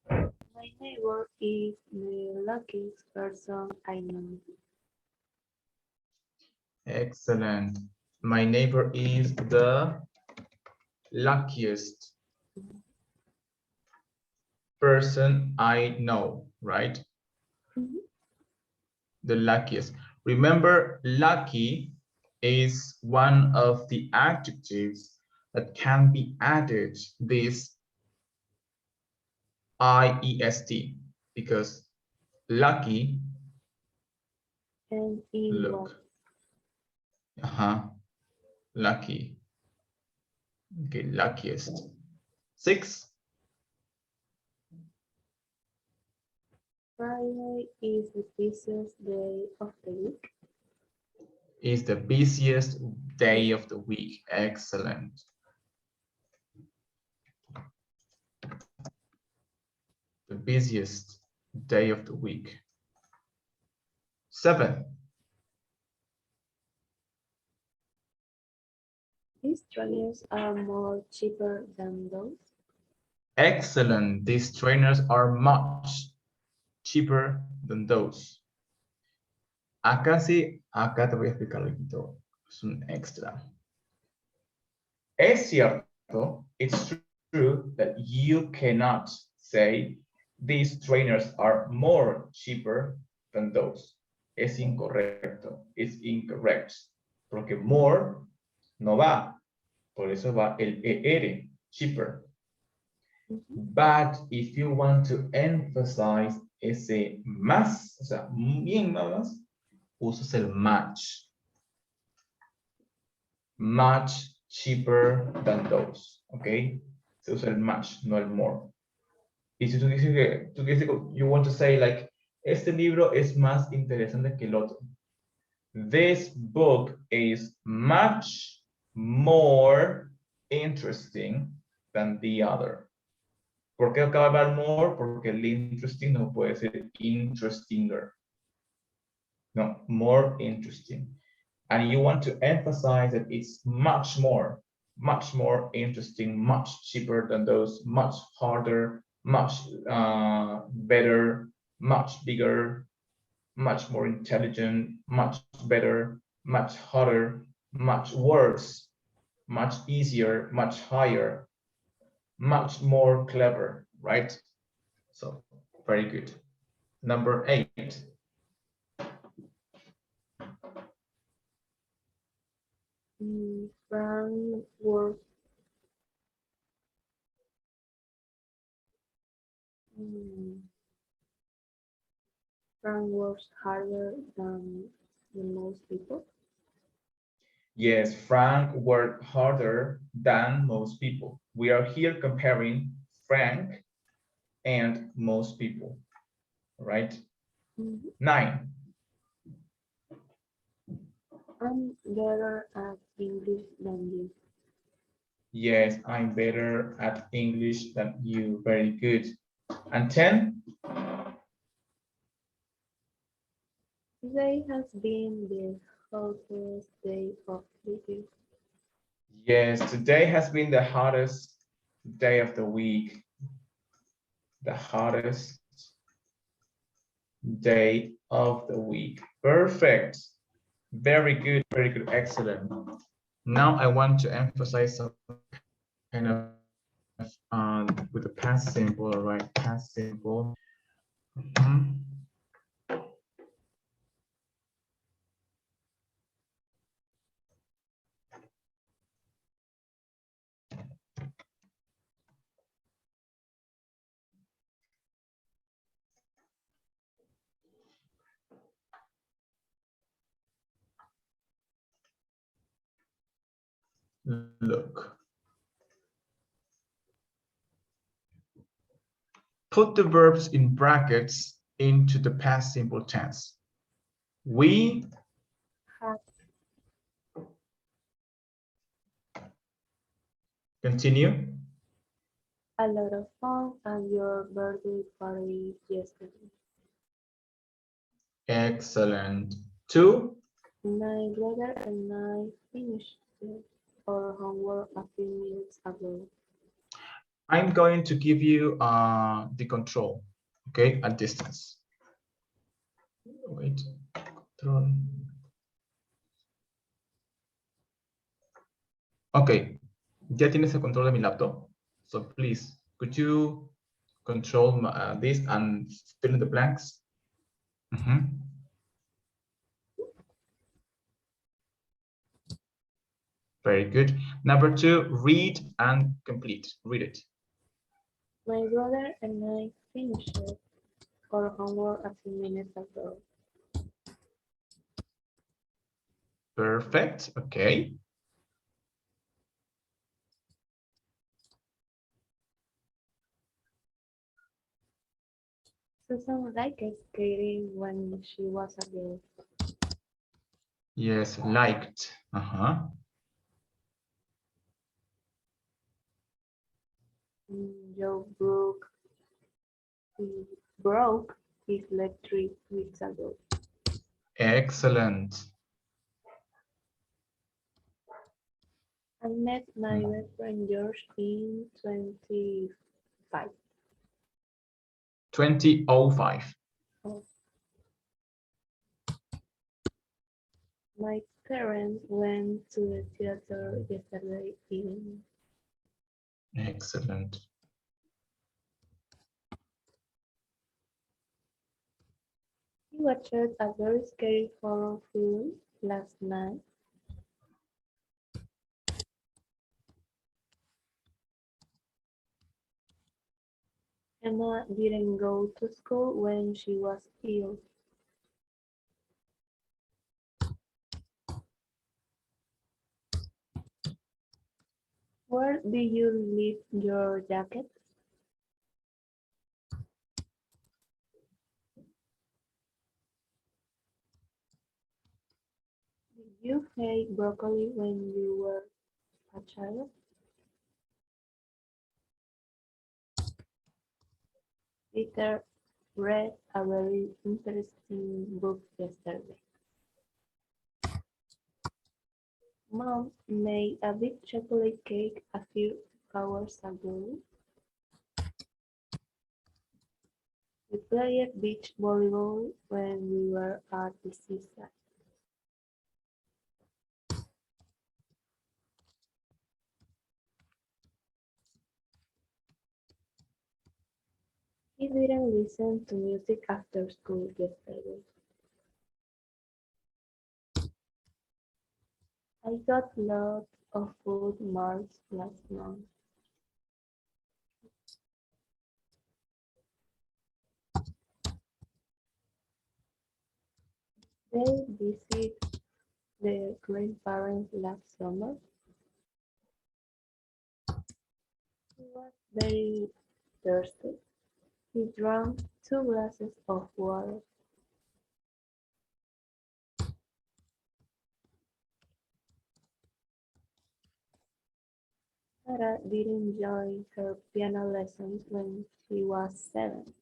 My neighbor is the luckiest person I know. Excellent. My neighbor is the luckiest person I know, right? The luckiest. Remember, lucky is one of the adjectives that can be added this IEST because lucky, And in look, lucky, okay, luckiest. 6. Friday is the busiest day of the week. Is the busiest day of the week. Excellent. The busiest day of the week. 7. These trainers are more cheaper than those. Excellent. These trainers are much cheaper than those. Acá sí, acá te voy a explicar algo. Es un extra. Es cierto, it's true that you cannot say these trainers are more cheaper than those. Es incorrecto, it's incorrect. Porque more no va, por eso va el ER, cheaper. But if you want to emphasize ese más, o sea, bien más, usas el much. Much cheaper than those, okay? Se usa el much, no el more. Y si tú dices que, you want to say like, este libro es más interesante que el otro. This book is much more interesting than the other. ¿Por qué acaba de hablar more? Porque el interesting no puede ser interestinger. No, more interesting. and you want to emphasize that it's much more interesting, much cheaper than those, much harder, much better, much bigger, much more intelligent, much better, much hotter, much worse, much easier, much higher, much more clever, right? So very good. Number 8. Frank works. Frank works harder than most people. Yes, Frank worked harder than most people. We are here comparing Frank and most people, right? 9. I'm better at English than you. Yes, I'm better at English than you. Very good. And 10. Today has been the hottest day of the year. Yes, today has been the hottest day of the week. The hottest day of the week. Perfect. Very good, excellent. Now I want to emphasize some kind of with the past simple, all right? Past simple. Look. Put the verbs in brackets into the past simple tense. We Have continue. a lot of fun at your birthday party yesterday. Excellent. 2. My brother and I finished our homework a few minutes ago. I'm going to give you the control, okay, at distance. Wait, control. Okay, ya tienes el control de mi laptop. So please, could you control this and fill in the blanks? Very good. Number 2, read and complete. Read it. My brother and I finished our homework a few minutes ago. Perfect. Okay. Susan liked skating when she was a girl. Yes, liked. Joe broke his leg 3 weeks ago. Excellent. I met my best friend George in 2005. 2005. Oh. My parents went to the theater yesterday evening. Excellent. We watched a very scary horror film last night. Emma didn't go to school when she was ill. Where did you leave your jacket? Did you hate broccoli when you were a child? Peter read a very interesting book yesterday. Mom made a big chocolate cake a few hours ago. We played beach volleyball when we were at the seaside. He didn't listen to music after school yesterday. I got lots of food marks last month. They visited their grandparents last summer. He was very thirsty. He drank 2 glasses of water. Sarah didn't join her piano lessons when she was 7.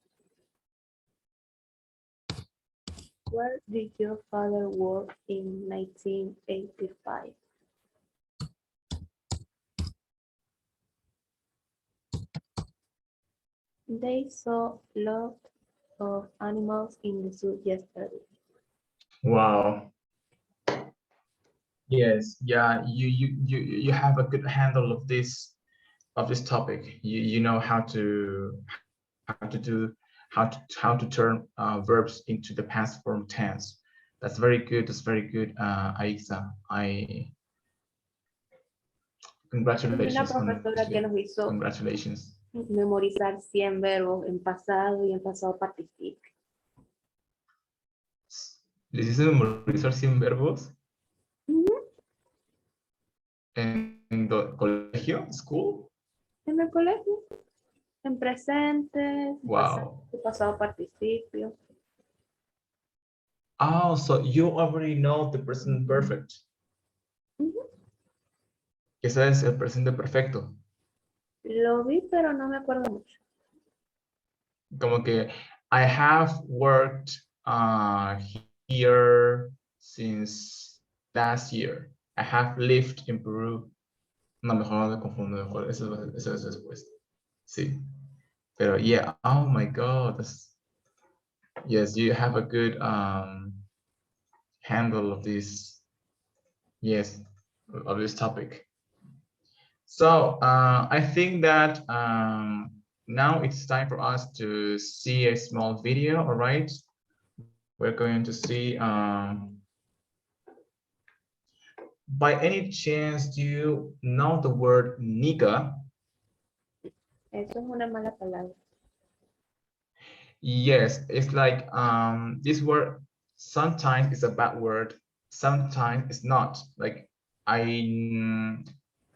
Where did your father work in 1985? They saw lots of animals in the zoo yesterday. Wow. Yes, yeah, you have a good handle of this topic. You know how to turn verbs into the past form tense. That's very good. That's very good, Aixa. I Hay una congratulations profesora to que you. nos hizo Congratulations. memorizar 100 verbos en pasado participio. ¿Les hice memorizar 100 verbos Ujú. en colegio, school? En el colegio, en presente, Wow. pasado participio. Oh, so you already know the present perfect. Ujú. Ese es el presente perfecto. Lo vi, pero no me acuerdo mucho. Como que I have worked here since last year. I have lived in Peru. No, mejor no me confundo, mejor. Eso es después. Sí. Pero yeah, oh my God. Yes, you have a good handle of this. Yes, of this topic. So I think that now it's time for us to see a small video, all right? We're going to see, by any chance, do you know the word nigga? Eso es una mala palabra. Yes, it's like this word sometimes is a bad word, sometimes it's not. Like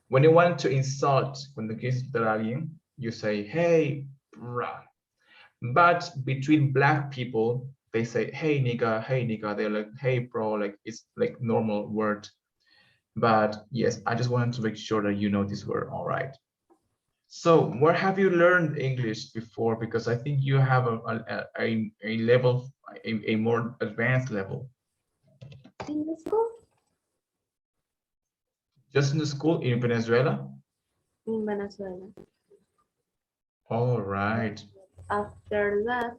when you want to insult, cuando quieres insultar a alguien, you say, hey, bruh. But between black people, they say, hey nigga, hey nigga. They're like, hey bro, like it's like normal word. But yes, I just wanted to make sure that you know this word, all right. So where have you learned English before? Because I think you have a level, a more advanced level. In the school, Just in the school in Venezuela? in Venezuela. All right. After that,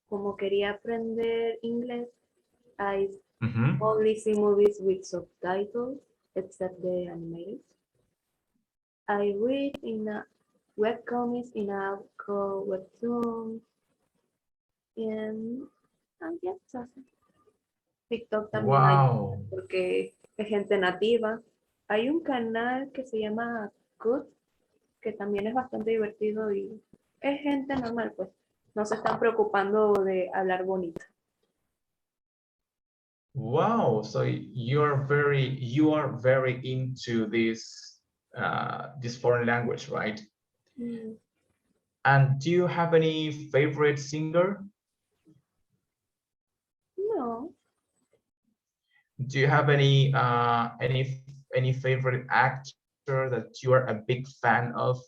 como quería aprender inglés, I Mm-hmm. only see movies with subtitles, except the animated. I read in a webcomics in a called webtoon, and yes, that's it. TikTok también hay, Wow. porque es gente nativa. Hay un canal que se llama Good, que también es bastante divertido y es gente normal, pues. No se están preocupando de hablar bonito. Wow. So you are very into this foreign language, right? Mm, And do you have any favorite singer? no, Do you have any favorite actor that you are a big fan of?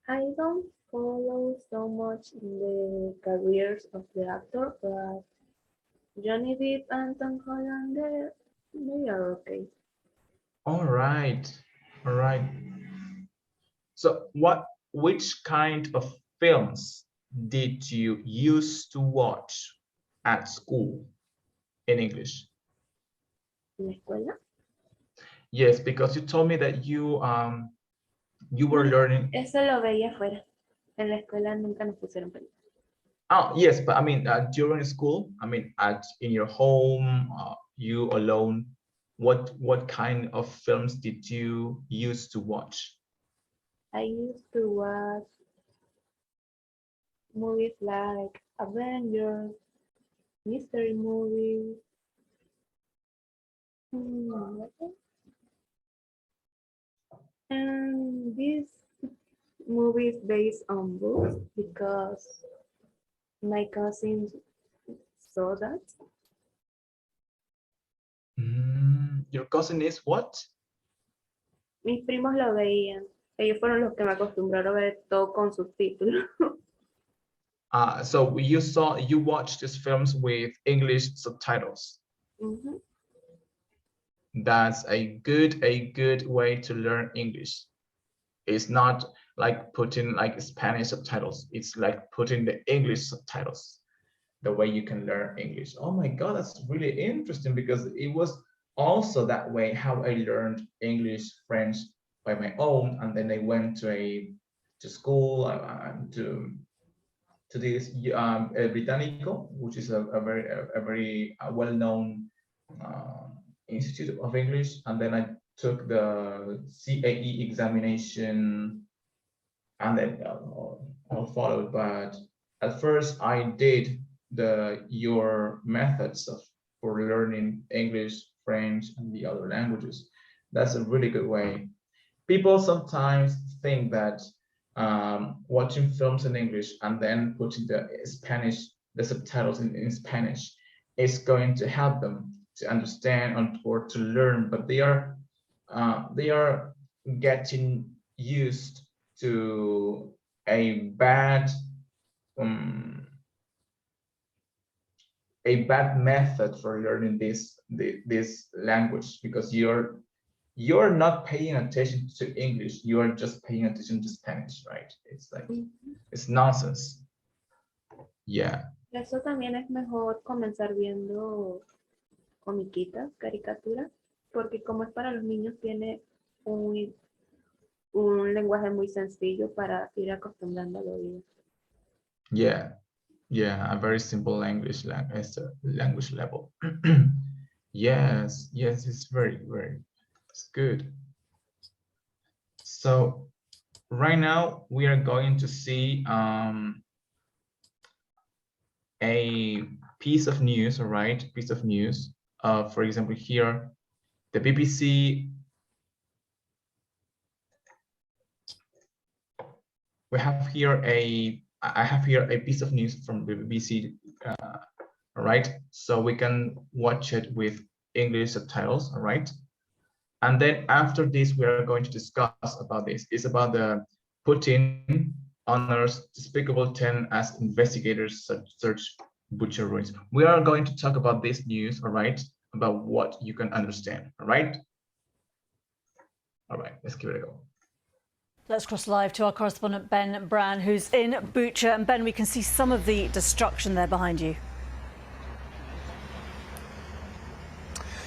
I don't follow so much the careers of the actor, but Johnny Depp and Tom Holland, they are okay. All right. All right. So which kind of films did you used to watch at school in English? ¿En la escuela? Yes, because you told me that you were No, learning. eso lo veía afuera. En la escuela nunca nos pusieron películas. Oh, yes, but I mean, during school, I mean, in your home, you alone, what kind of films did you used to watch? I used to watch movies like Avengers, mystery movies. What else? And these movies based on books because my cousins saw that. Your cousin is what? Mis primos lo veían. Ellos fueron los que me acostumbraron a ver todo con subtítulos. So you watched these films with English subtitles. Mhm. That's a good way to learn English. It's not like putting like Spanish subtitles. It's like putting the English subtitles, the way you can learn English. Oh my God, that's really interesting because it was also that way how I learned English, French by my own, and then I went to school to this Británico, which is a very well-known Institute of English, and then I took the CAE examination, and then all followed. But at first, I did your methods for learning English, French, and the other languages. That's a really good way. People sometimes think that watching films in English and then putting the subtitles in Spanish is going to help them to understand or to learn, but they are getting used to a bad method for learning this language, because you're not paying attention to English, you are just paying attention to Spanish, right? It's like it's nonsense. Yeah. Eso también es mejor comenzar viendo comiquitas, caricaturas, porque como es para los niños tiene un lenguaje muy sencillo para ir acostumbrando al oído. Yeah, a very simple language level. Yes, it's very it's good. So right now we are going to see a piece of news, all right? Piece of news. For example, here, the BBC. I have here a piece of news from the BBC, all right? So we can watch it with English subtitles, all right? And then after this, we are going to discuss about this. It's about the Putin honors Despicable 10 as investigators search butcher ruins. We are going to talk about this news, all right? About what you can understand, all right? All right, let's give it a go. Let's cross live to our correspondent Ben Bran, who's in UPCH. And Ben, we can see some of the destruction there behind you.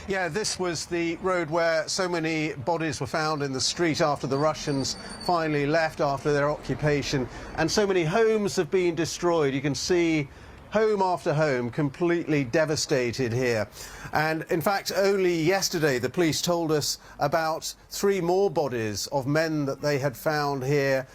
Yeah, this was the road where so many bodies were found in the street after the Russians finally left after their occupation. And so many homes have been destroyed. You can see home after home completely devastated here. And in fact, only yesterday the police told us about 3 more bodies of men that they had found here,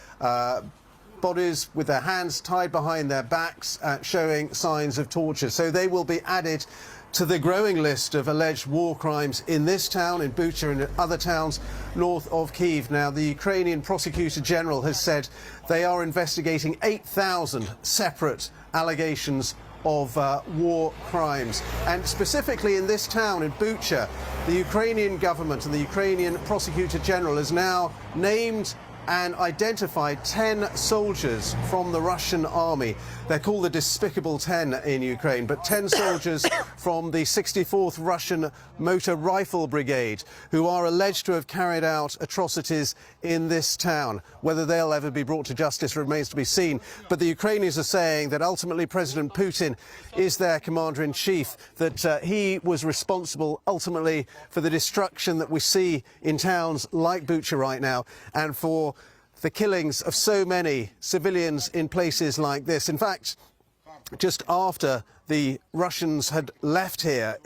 bodies with their hands tied behind their backs, showing signs of torture. So they will be added to the growing list of alleged war crimes in this town, in Bucha, and in other towns north of Kyiv. Now, the Ukrainian Prosecutor General has said they are investigating 8,000 separate allegations of war crimes. And specifically in this town, in Bucha, the Ukrainian government and the Ukrainian Prosecutor General has now named and identified 10 soldiers from the Russian army. They're called the Despicable 10 in Ukraine, but 10 soldiers from the 64th Russian Motor Rifle Brigade who are alleged to have carried out atrocities in this town. Whether they'll ever be brought to justice remains to be seen, but the Ukrainians are saying that ultimately President Putin is their commander-in-chief, that he was responsible ultimately for the destruction that we see in towns like Bucha right now, and for the killings of so many civilians in places like this. In fact, just after the Russians had left here,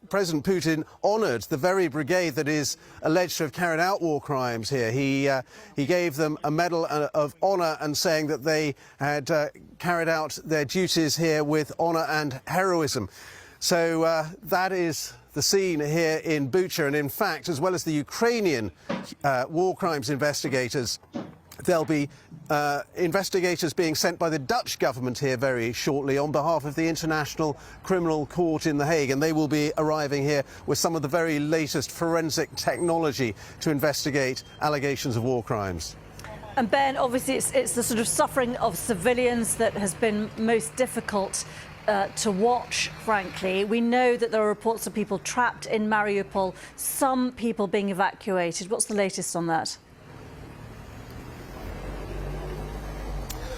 President Putin honoured the very brigade that is alleged to have carried out war crimes here. He gave them a medal of honour, and saying that they had carried out their duties here with honour and heroism. So that is the scene here in Bucha, and in fact, as well as the Ukrainian war crimes investigators, there'll be investigators being sent by the Dutch government here very shortly on behalf of the International Criminal Court in The Hague, and they will be arriving here with some of the very latest forensic technology to investigate allegations of war crimes. And Ben, obviously it's the sort of suffering of civilians that has been most difficult to watch, frankly. We know that there are reports of people trapped in Mariupol, some people being evacuated. What's the latest on that?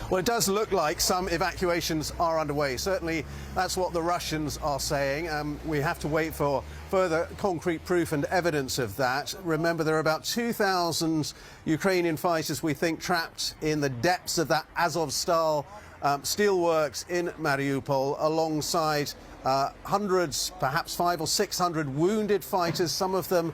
Well, it does look like some evacuations are underway. Certainly, that's what the Russians are saying. We have to wait for further concrete proof and evidence of that. Remember, there are about 2,000 Ukrainian fighters, we think, trapped in the depths of that Azovstal steelworks in Mariupol, alongside hundreds, perhaps 500 or 600 wounded fighters, some of them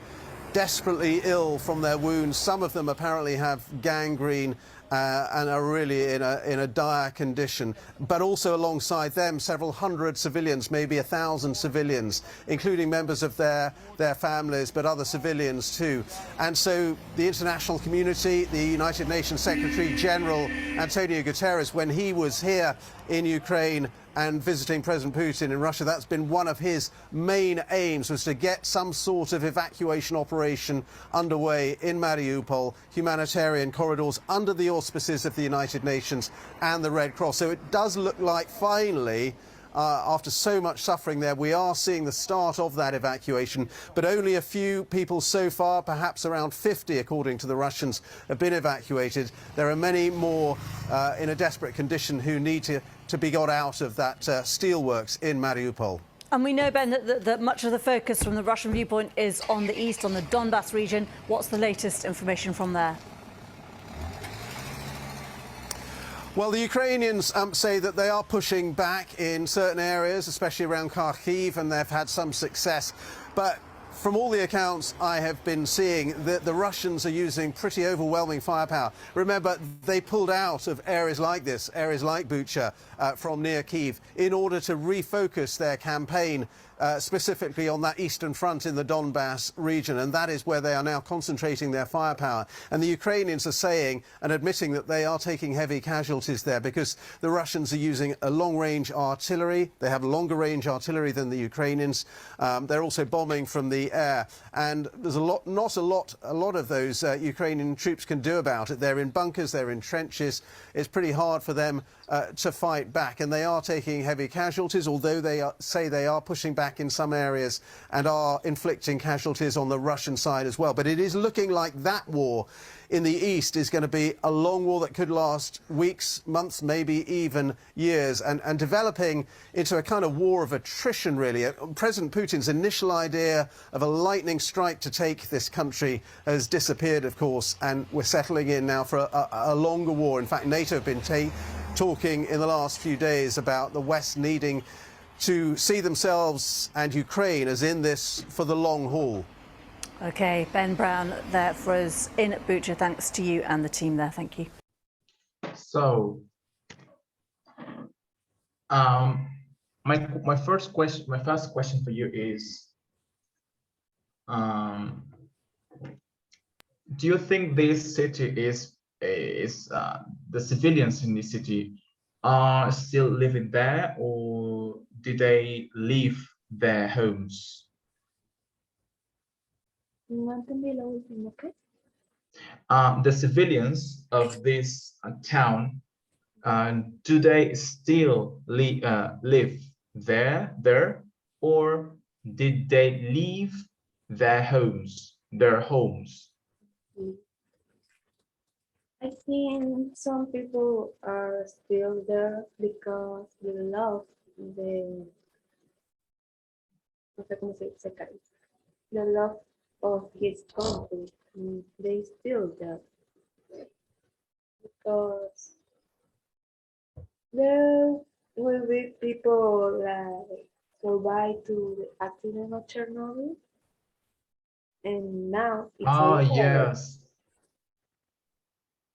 desperately ill from their wounds. Some of them apparently have gangrene and are really in a dire condition. But also alongside them, several hundred civilians, maybe 1,000 civilians, including members of their families, but other civilians too. And so the international community, the United Nations Secretary General Antonio Guterres, when he was here in Ukraine and visiting President Putin in Russia, that's been one of his main aims, was to get some sort of evacuation operation underway in Mariupol, humanitarian corridors under the auspices of the United Nations and the Red Cross. So it does look like finally, after so much suffering there, we are seeing the start of that evacuation, but only a few people so far, perhaps around 50 according to the Russians, have been evacuated. There are many more in a desperate condition who need to be got out of that steelworks in Mariupol. And we know, Ben, that much of the focus from the Russian viewpoint is on the east, on the Donbass region. What's the latest information from there? Well, the Ukrainians say that they are pushing back in certain areas, especially around Kharkiv, and they've had some success. But from all the accounts I have been seeing, the Russians are using pretty overwhelming firepower. Remember, they pulled out of areas like this, areas like Bucha, from near Kyiv, in order to refocus their campaign specifically on that eastern front in the Donbass region, and that is where they are now concentrating their firepower. And the Ukrainians are saying and admitting that they are taking heavy casualties there because the Russians are using a long-range artillery. They have longer-range artillery than the Ukrainians. They're also bombing from the air, and there's a lot of those Ukrainian troops can do about it. They're in bunkers, they're in trenches. It's pretty hard for them to fight back, and they are taking heavy casualties, although they say they are pushing back in some areas and are inflicting casualties on the Russian side as well. But it is looking like that war in the east is going to be a long war that could last weeks, months, maybe even years, and developing into a kind of war of attrition, really. President Putin's initial idea of a lightning strike to take this country has disappeared, of course, and we're settling in now for a longer war. In fact, NATO have been talking in the last few days about the West needing to see themselves and Ukraine as in this for the long haul. OK, Ben Brown there for us in Bucha. Thanks to you and the team there. Thank you. So, my first question for you is, do you think this city is the civilians in this city are still living there, or did they leave their homes? No entendí lo último, ¿qué? The civilians of this town, do they still live there, or did they leave their homes? I think some people are still there because they love the, no sé cómo se dice, the love of his country. They still there because there will be people that survive to the accident of Chernobyl, and now it's all over. Yes.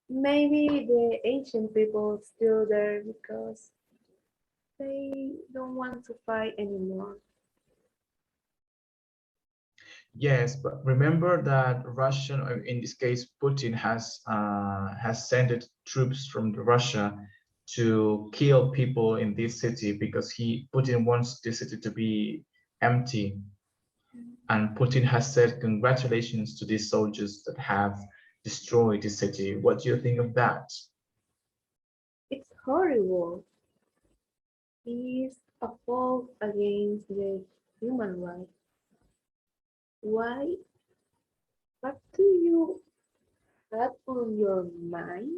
Maybe the ancient people still there because they don't want to fight anymore. Yes, but remember that Russia, in this case, Putin has sent troops from Russia to kill people in this city because Putin wants this city to be empty. And Putin has said congratulations to these soldiers that have destroyed the city. What do you think of that? It's horrible. It's a fault against the human rights. Why? What do you have on your mind,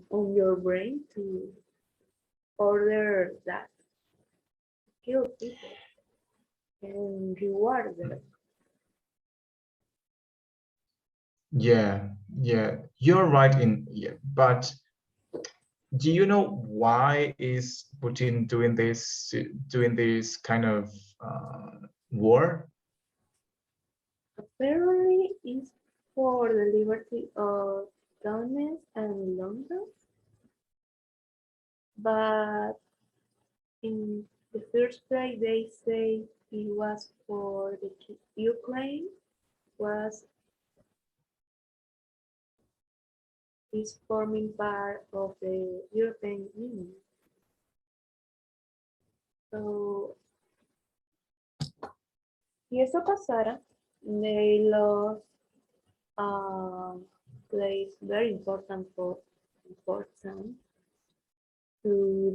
on your brain to order that? Kill people and reward them. Yeah, you're right but do you know why is Putin doing this kind of war? Apparently, it's for the liberty of Donetsk and London, but in the first place, they say it was for the Ukraine is forming part of the European Union. So, si eso pasara, they lost a place very important to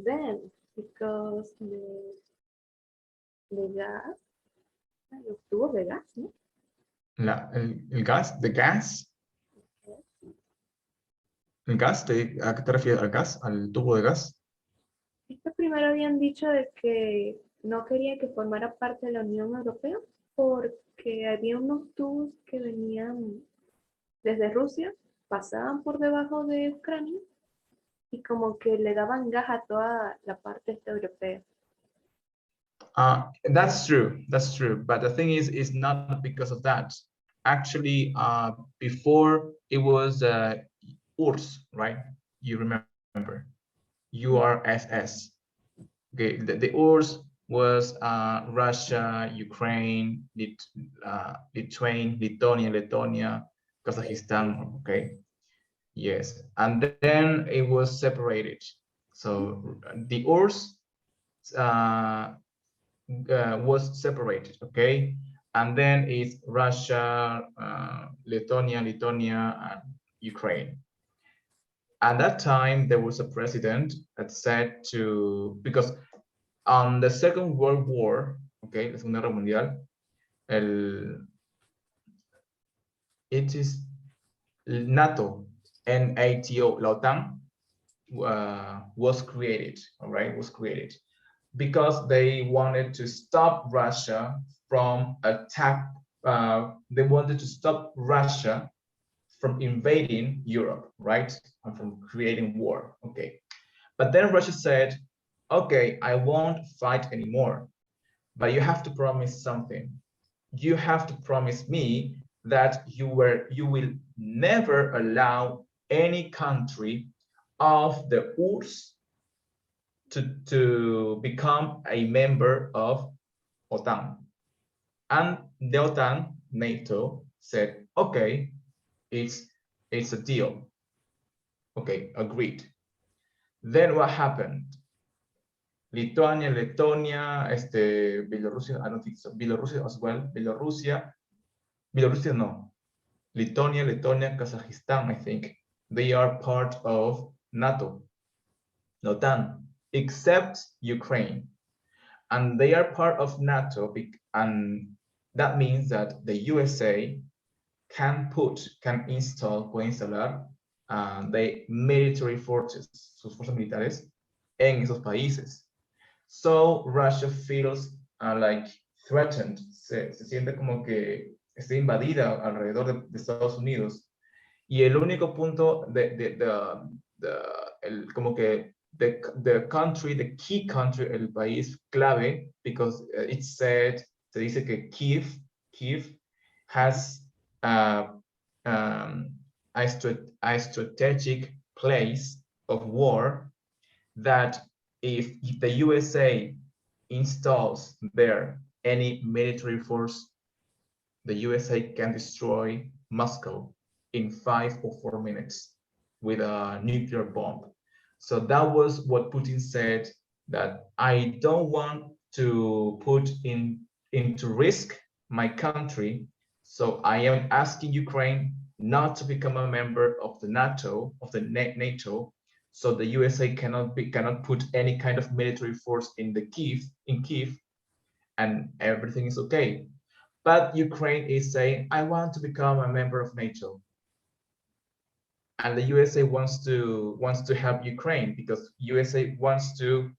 them because the gas, los tubos de gas, ¿no? El gas, the gas. ¿El gas? ¿A qué te refieres? ¿Al gas? ¿Al tubo de gas? Estos primero habían dicho de que no quería que formara parte de la Unión Europea porque había unos tubos que venían desde Rusia, pasaban por debajo de Ucrania y como que le daban gas a toda la parte este europea. That's true. But the thing is, it's not because of that. Actually, before it was URSS, right? You remember, URSS. Okay, the URSS was Russia, Ukraine, Lithuania, Letonia, Kazakhstan. Okay, yes, and then it was separated. So the URSS was separated, okay, and then it's Russia, Lithuania, and Ukraine. At that time, there was a president that said because on the Second World War, okay, la Segunda Guerra Mundial, it is NATO, NATO, la OTAN, was created, all right, because they wanted to stop Russia from attack. They wanted to stop Russia from invading Europe, right? And from creating war, okay. But then Russia said, okay, I won't fight anymore, but you have to promise something. You have to promise me that you will never allow any country of the URSS to become a member of OTAN. And the OTAN, NATO, said, okay, it's a deal. Okay, agreed. Then what happened? Lithuania, Letonia, Belarusia, I don't think so. Belarusia as well. Belarusia no. Letonia, Kazakhstan, I think, they are part of NATO, NOTAN, except Ukraine. And they are part of NATO, and that means that the USA can instalar the military forces, sus fuerzas militares, en esos países. So Russia feels like threatened, se siente como que está invadida alrededor de Estados Unidos. Y el único punto como que the country, the key country, el país clave, because it's said, se dice que Kiev has a strategic place of war that if the USA installs there any military force, the USA can destroy Moscow in 5 or 4 minutes with a nuclear bomb. So that was what Putin said, that I don't want to put into risk my country. So I am asking Ukraine not to become a member of the NATO, NATO. So the USA cannot put any kind of military force in Kiev, and everything is okay. But Ukraine is saying, I want to become a member of NATO. And the USA wants to help Ukraine, because USA wants to,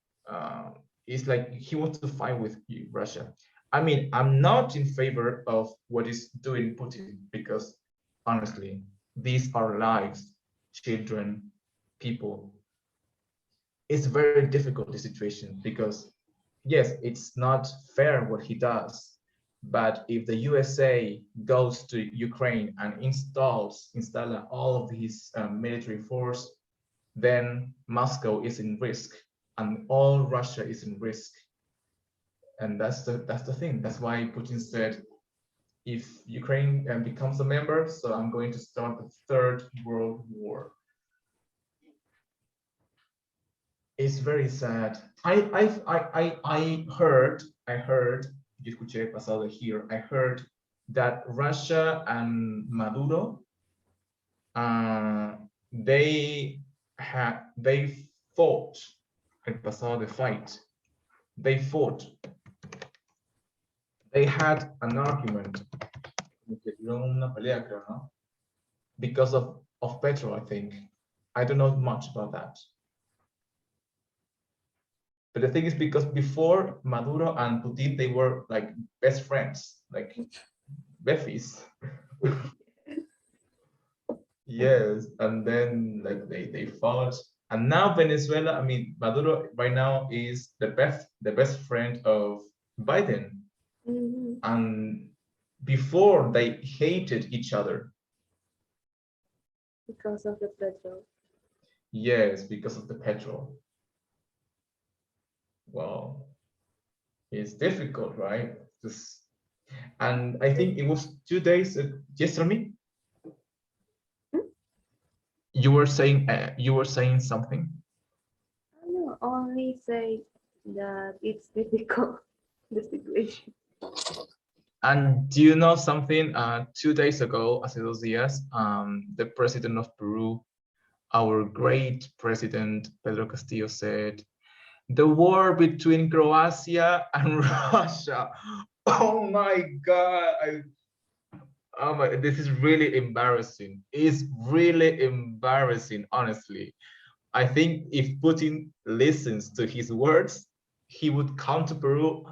it's like he wants to fight with Russia. I mean, I'm not in favor of what is doing Putin, because honestly, these are lives, children, people. It's very difficult, the situation, because yes, it's not fair what he does. But if the USA goes to Ukraine and installs all of his military force, then Moscow is in risk, and all Russia is in risk. And that's the thing. That's why Putin said, if Ukraine becomes a member, so I'm going to start the Third World War. It's very sad. I heard. Yo escuché pasado de here. I heard that Russia and Maduro, they fought. El pasado de fight. They fought. They had an argument. Una pelea, creo, ¿no? Because of petrol, I think. I don't know much about that. But the thing is, because before Maduro and Putin, they were like best friends, like beffies. Yes, and then like they fought, and now Venezuela. I mean, Maduro right now is the best friend of Biden, and before they hated each other because of the petrol. Yes, because of the petrol. Wow, it's difficult, right? And I think it was 2 days. Yes, Rami? You were saying something. No, only say that it's difficult, the situation. And do you know something? 2 days ago, hace 2 días, the president of Peru, our great president Pedro Castillo, said, the war between Croatia and Russia. Oh my God! This is really embarrassing. It's really embarrassing, honestly. I think if Putin listens to his words, he would come to Peru.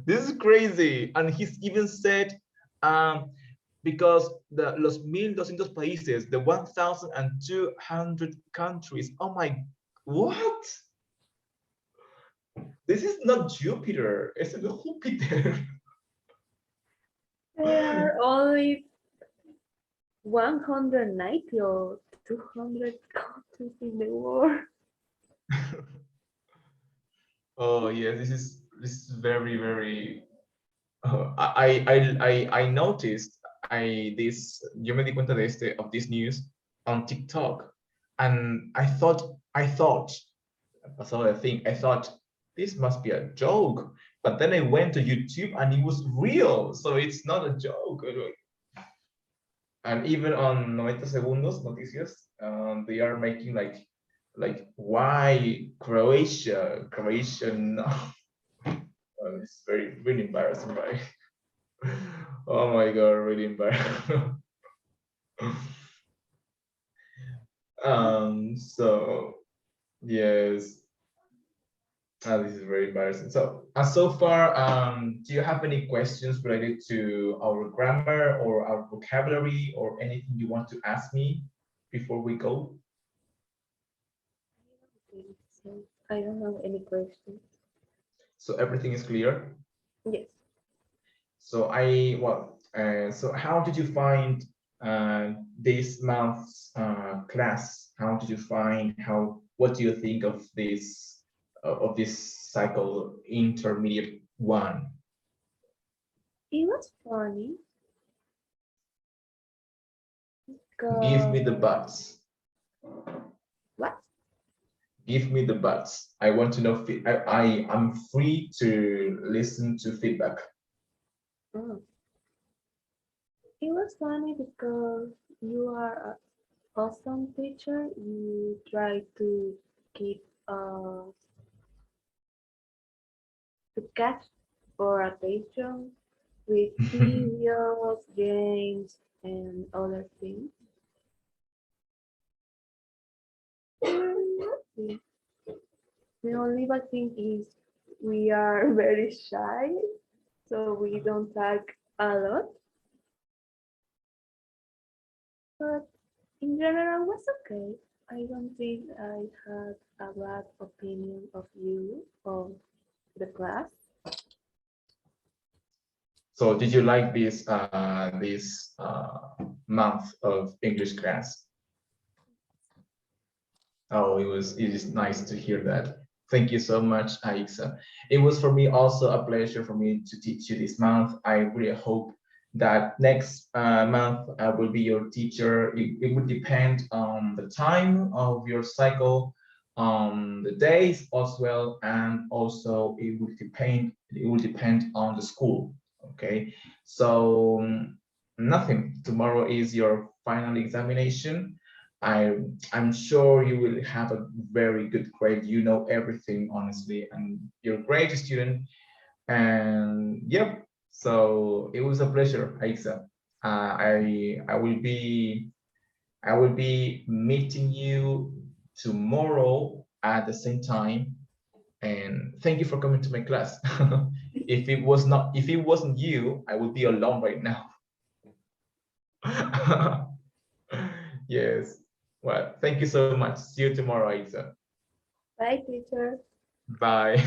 This is crazy. And he's even said, because los 1,200 países, the 1,200 countries, oh my, what? This is not Jupiter, it's Jupiter. There are only 190 or 200 countries in the world. Oh yeah, this is very, very. I noticed yo me di cuenta of this news on TikTok, and I thought, pasado the thing, I thought this must be a joke, But then I went to YouTube and it was real, so it's not a joke. And even on 90 Segundos Noticias, they are making like why Croatia no. Well, it's really embarrassing, right? Oh my god, really embarrassing. So yes, this is very embarrassing. So far, do you have any questions related to our grammar or our vocabulary or anything you want to ask me before we go? So I don't have any questions. So everything is clear? Yes. So so how did you find this month's class? How did you find what do you think of this cycle intermediate 1? It was funny. Give me the Because buts. what? Give me the buts. I want to know. I'm free to listen to feedback. Oh. It was funny because you are an awesome teacher. You try to keep to catch our attention with videos, games, and other things. The only bad thing is we are very shy, so we don't talk a lot. But in general, it was okay. I don't think I had a bad opinion of you or the class. So did you like this month of English class? Oh, it is nice to hear that. Thank you so much, Aixa. It was for me also a pleasure for me to teach you this month. I really hope that next month I will be your teacher. It would depend on the time of your cycle, on the days as well, and also it will depend on the school. Okay, so nothing. Tomorrow is your final examination. I'm sure you will have a very good grade. You know everything, honestly, and you're a great student. And yep, so it was a pleasure, Aixa. I will be meeting you tomorrow at the same time. And thank you for coming to my class. If it wasn't you, I would be alone right now. Yes. Well, thank you so much. See you tomorrow, Aixa. Bye, teacher. Bye.